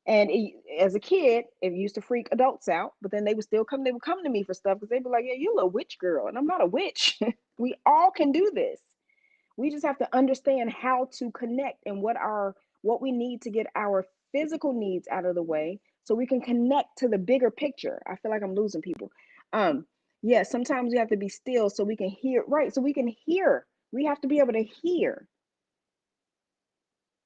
And as a kid, it used to freak adults out, but then they would still come. They would come to me for stuff because they'd be like, "Yeah, you're a little witch girl," and I'm not a witch. We all can do this. We just have to understand how to connect and what we need to get our physical needs out of the way so we can connect to the bigger picture. I feel like I'm losing people. Yeah, sometimes we have to be still so we can hear, right? So we can hear. We have to be able to hear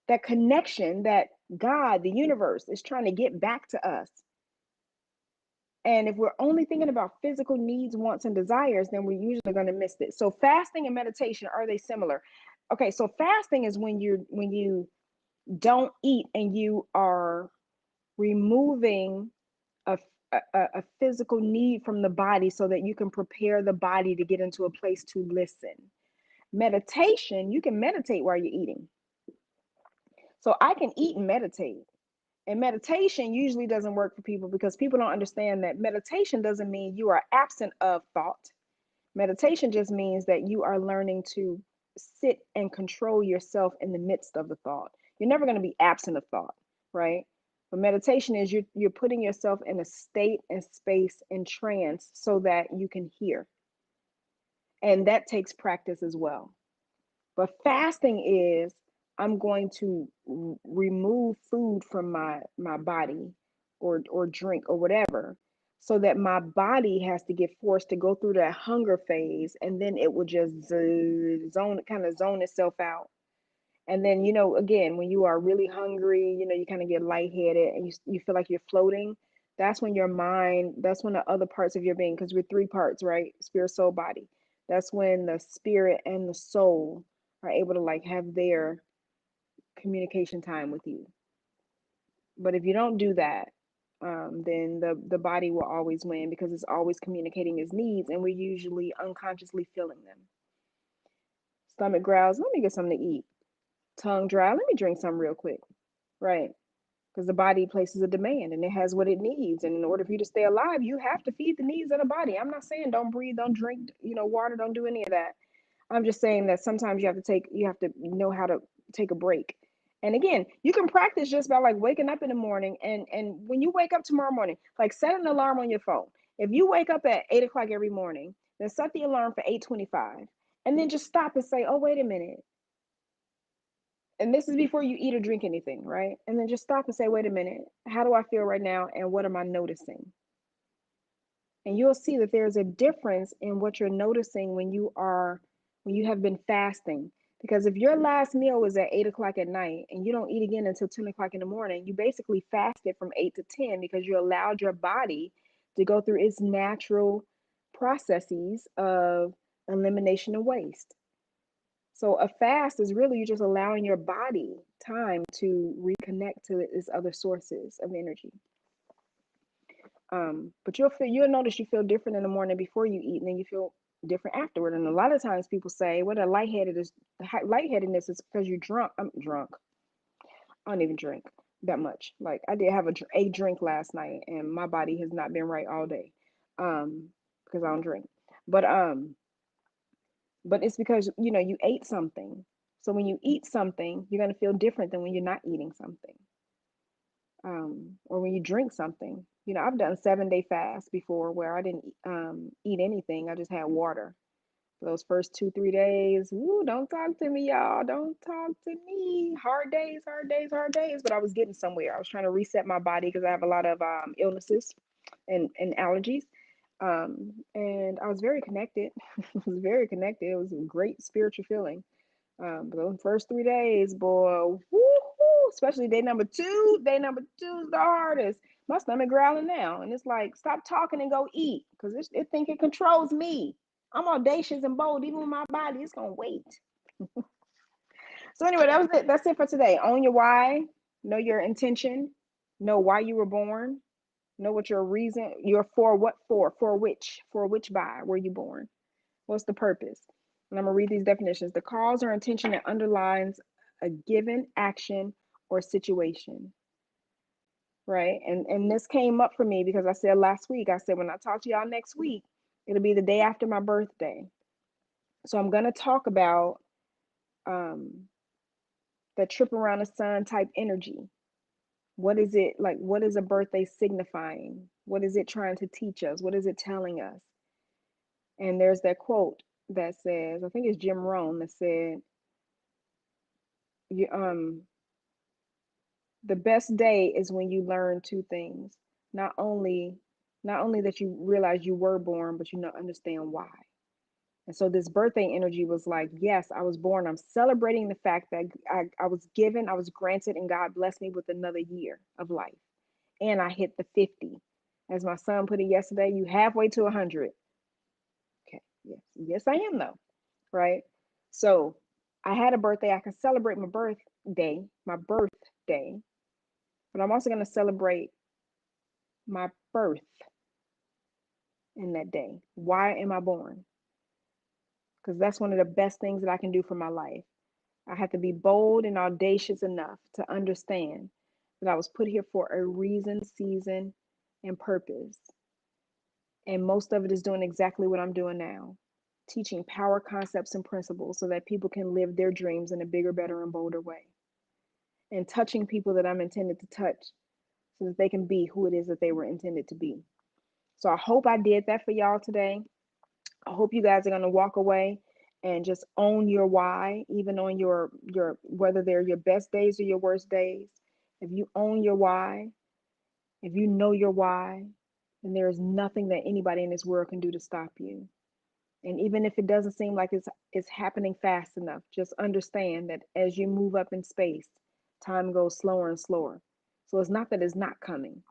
that connection that God, the universe, is trying to get back to us. And if we're only thinking about physical needs, wants, and desires, then we're usually going to miss it. So fasting and meditation, are they similar? Okay, so fasting is when you don't eat and you are removing a physical need from the body so that you can prepare the body to get into a place to listen. Meditation, you can meditate while you're eating. So I can eat and meditate. And meditation usually doesn't work for people because people don't understand that meditation doesn't mean you are absent of thought. Meditation just means that you are learning to sit and control yourself in the midst of the thought. You're never going to be absent of thought, right? But meditation is you're putting yourself in a state and space and trance so that you can hear. And that takes practice as well. But fasting is I'm going to remove food from my body or drink or whatever so that my body has to get forced to go through that hunger phase and then it will just zone itself out. And then, again, when you are really hungry, you kind of get lightheaded and you feel like you're floating. That's when your mind, that's when the other parts of your being, because we're three parts, right? Spirit, soul, body. That's when the spirit and the soul are able to like have their communication time with you. But if you don't do that, then the body will always win because it's always communicating its needs, and we're usually unconsciously feeling them. Stomach growls, let me get something to eat. Tongue dry, let me drink some real quick. Right. Because the body places a demand and it has what it needs. And in order for you to stay alive, you have to feed the needs of the body. I'm not saying don't breathe, don't drink, water, don't do any of that. I'm just saying that sometimes you have to know how to take a break. And again, you can practice just by like waking up in the morning and when you wake up tomorrow morning, like set an alarm on your phone. If you wake up at 8 o'clock every morning, then set the alarm for 8:25 and then just stop and say, oh, wait a minute. And this is before you eat or drink anything, right? And then just stop and say, wait a minute, how do I feel right now? And what am I noticing? And you'll see that there's a difference in what you're noticing when you have been fasting. Because if your last meal was at 8 o'clock at night and you don't eat again until 10 o'clock in the morning, you basically fasted from 8 to 10 because you allowed your body to go through its natural processes of elimination of waste. So a fast is really you just allowing your body time to reconnect to its other sources of energy. But you'll notice you feel different in the morning before you eat, and then you feel different afterward. And a lot of times people say, "What a lightheadedness is because you're drunk." I'm drunk. I don't even drink that much. Like I did have a drink last night, and my body has not been right all day, because I don't drink. But it's because you ate something. So when you eat something, you're gonna feel different than when you're not eating something, or when you drink something. I've done 7-day fast before where I didn't eat anything. I just had water for those first 2-3 days. Ooh, don't talk to me, y'all. Don't talk to me. Hard days, hard days, hard days. But I was getting somewhere. I was trying to reset my body because I have a lot of illnesses and allergies. And I was very connected. I was very connected. It was a great spiritual feeling. But those first 3 days, boy, woo, especially day number two. Day number two is the hardest. My stomach growling now, and it's like, stop talking and go eat, because it think it controls me. I'm audacious and bold, even with my body. It's gonna wait. So anyway, that was it. That's it for today. Own your why. Know your intention. Know why you were born. Know what your reason. You're for what for which by were you born? What's the purpose? And I'm going to read these definitions. The cause or intention that underlines a given action or situation, right? And this came up for me because I said last week, I said, when I talk to y'all next week, it'll be the day after my birthday. So I'm going to talk about that trip around the sun type energy. What is it like? What is a birthday signifying? What is it trying to teach us? What is it telling us? And there's that quote that says, I think it's Jim Rohn that said, you the best day is when you learn two things. Not only that you realize you were born, but understand why. And so this birthday energy was like, yes, I was born. I'm celebrating the fact that I was given, I was granted, and God blessed me with another year of life. And I hit the 50. As my son put it yesterday, you halfway to 100. Okay. Yes. Yes, I am though. Right. So I had a birthday. I can celebrate my birthday, but I'm also going to celebrate my birth in that day. Why am I born? Because that's one of the best things that I can do for my life. I have to be bold and audacious enough to understand that I was put here for a reason, season, and purpose. And most of it is doing exactly what I'm doing now, teaching power concepts and principles so that people can live their dreams in a bigger, better, and bolder way. And touching people that I'm intended to touch so that they can be who it is that they were intended to be. So I hope I did that for y'all today. I hope you guys are going to walk away and just own your why, even on your whether they're your best days or your worst days. If you own your why, if you know your why, then there is nothing that anybody in this world can do to stop you. And even if it doesn't seem like it's happening fast enough, just understand that as you move up in space, time goes slower and slower. So it's not that it's not coming.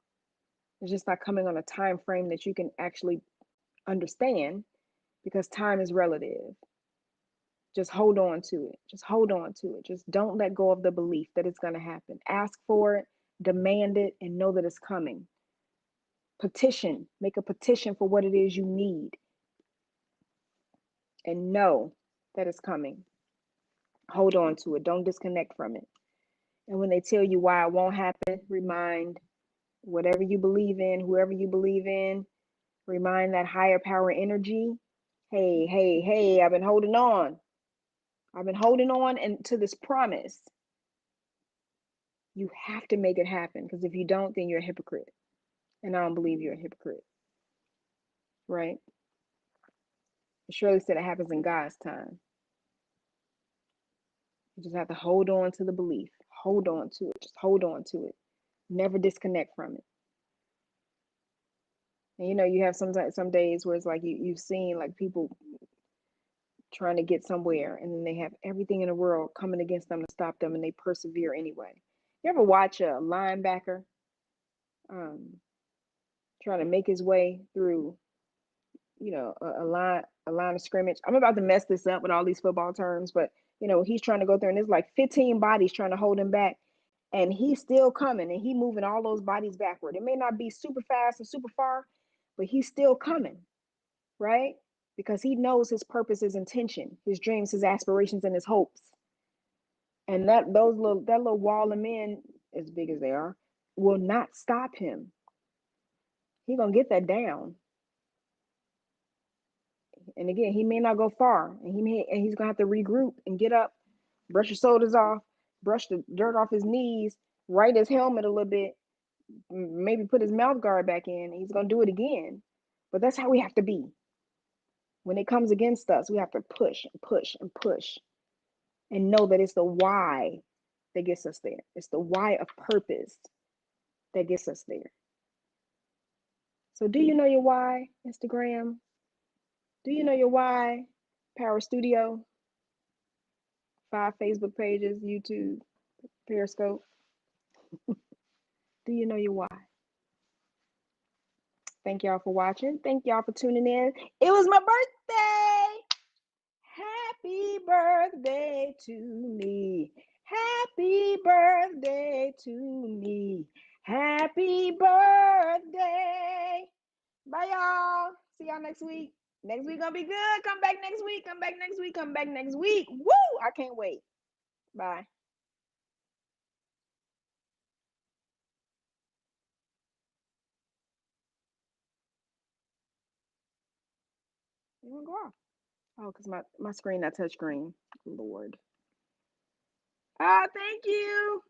It's just not coming on a time frame that you can actually understand, because time is relative. Just hold on to it. Just hold on to it. Just don't let go of the belief that it's going to happen. Ask for it, demand it, and know that it's coming. Petition, make a petition for what it is you need, and know that it's coming. Hold on to it. Don't disconnect from it. And when they tell you why it won't happen, remind whatever you believe in, whoever you believe in, remind that higher power energy. Hey, hey, hey, I've been holding on. I've been holding on and to this promise. You have to make it happen, because if you don't, then you're a hypocrite. And I don't believe you're a hypocrite. Right? Shirley said it happens in God's time. You just have to hold on to the belief. Hold on to it. Just hold on to it. Never disconnect from it. And you have some days where it's like you've seen like people trying to get somewhere, and then they have everything in the world coming against them to stop them, and they persevere anyway. You ever watch a linebacker trying to make his way through, a line of scrimmage? I'm about to mess this up with all these football terms, but You know, he's trying to go through, and there's like 15 bodies trying to hold him back, and he's still coming, and he moving all those bodies backward. It may not be super fast and super far, but he's still coming, right? Because he knows his purpose, his intention, his dreams, his aspirations, and his hopes. And that little wall of men, as big as they are, will not stop him. He gonna get that down. And again, he may not go far, and he's gonna have to regroup and get up, brush his shoulders off, brush the dirt off his knees, right his helmet a little bit, maybe put his mouth guard back in. He's gonna do it again. But that's how we have to be. When it comes against us, we have to push and push and push and know that it's the why that gets us there. It's the why of purpose that gets us there. So do you know your why, Instagram? Do you know your why, Power Studio? 5 Facebook pages, YouTube, Periscope. Do you know your why? Thank y'all for watching. Thank y'all for tuning in. It was my birthday. Happy birthday to me. Happy birthday to me. Happy birthday. Bye, y'all. See y'all next week. Next week gonna be good. Come back next week. Come back next week. Come back next week. Woo! I can't wait. Bye. You wanna go off? Oh, because my screen, that touch screen. Lord. Ah, thank you.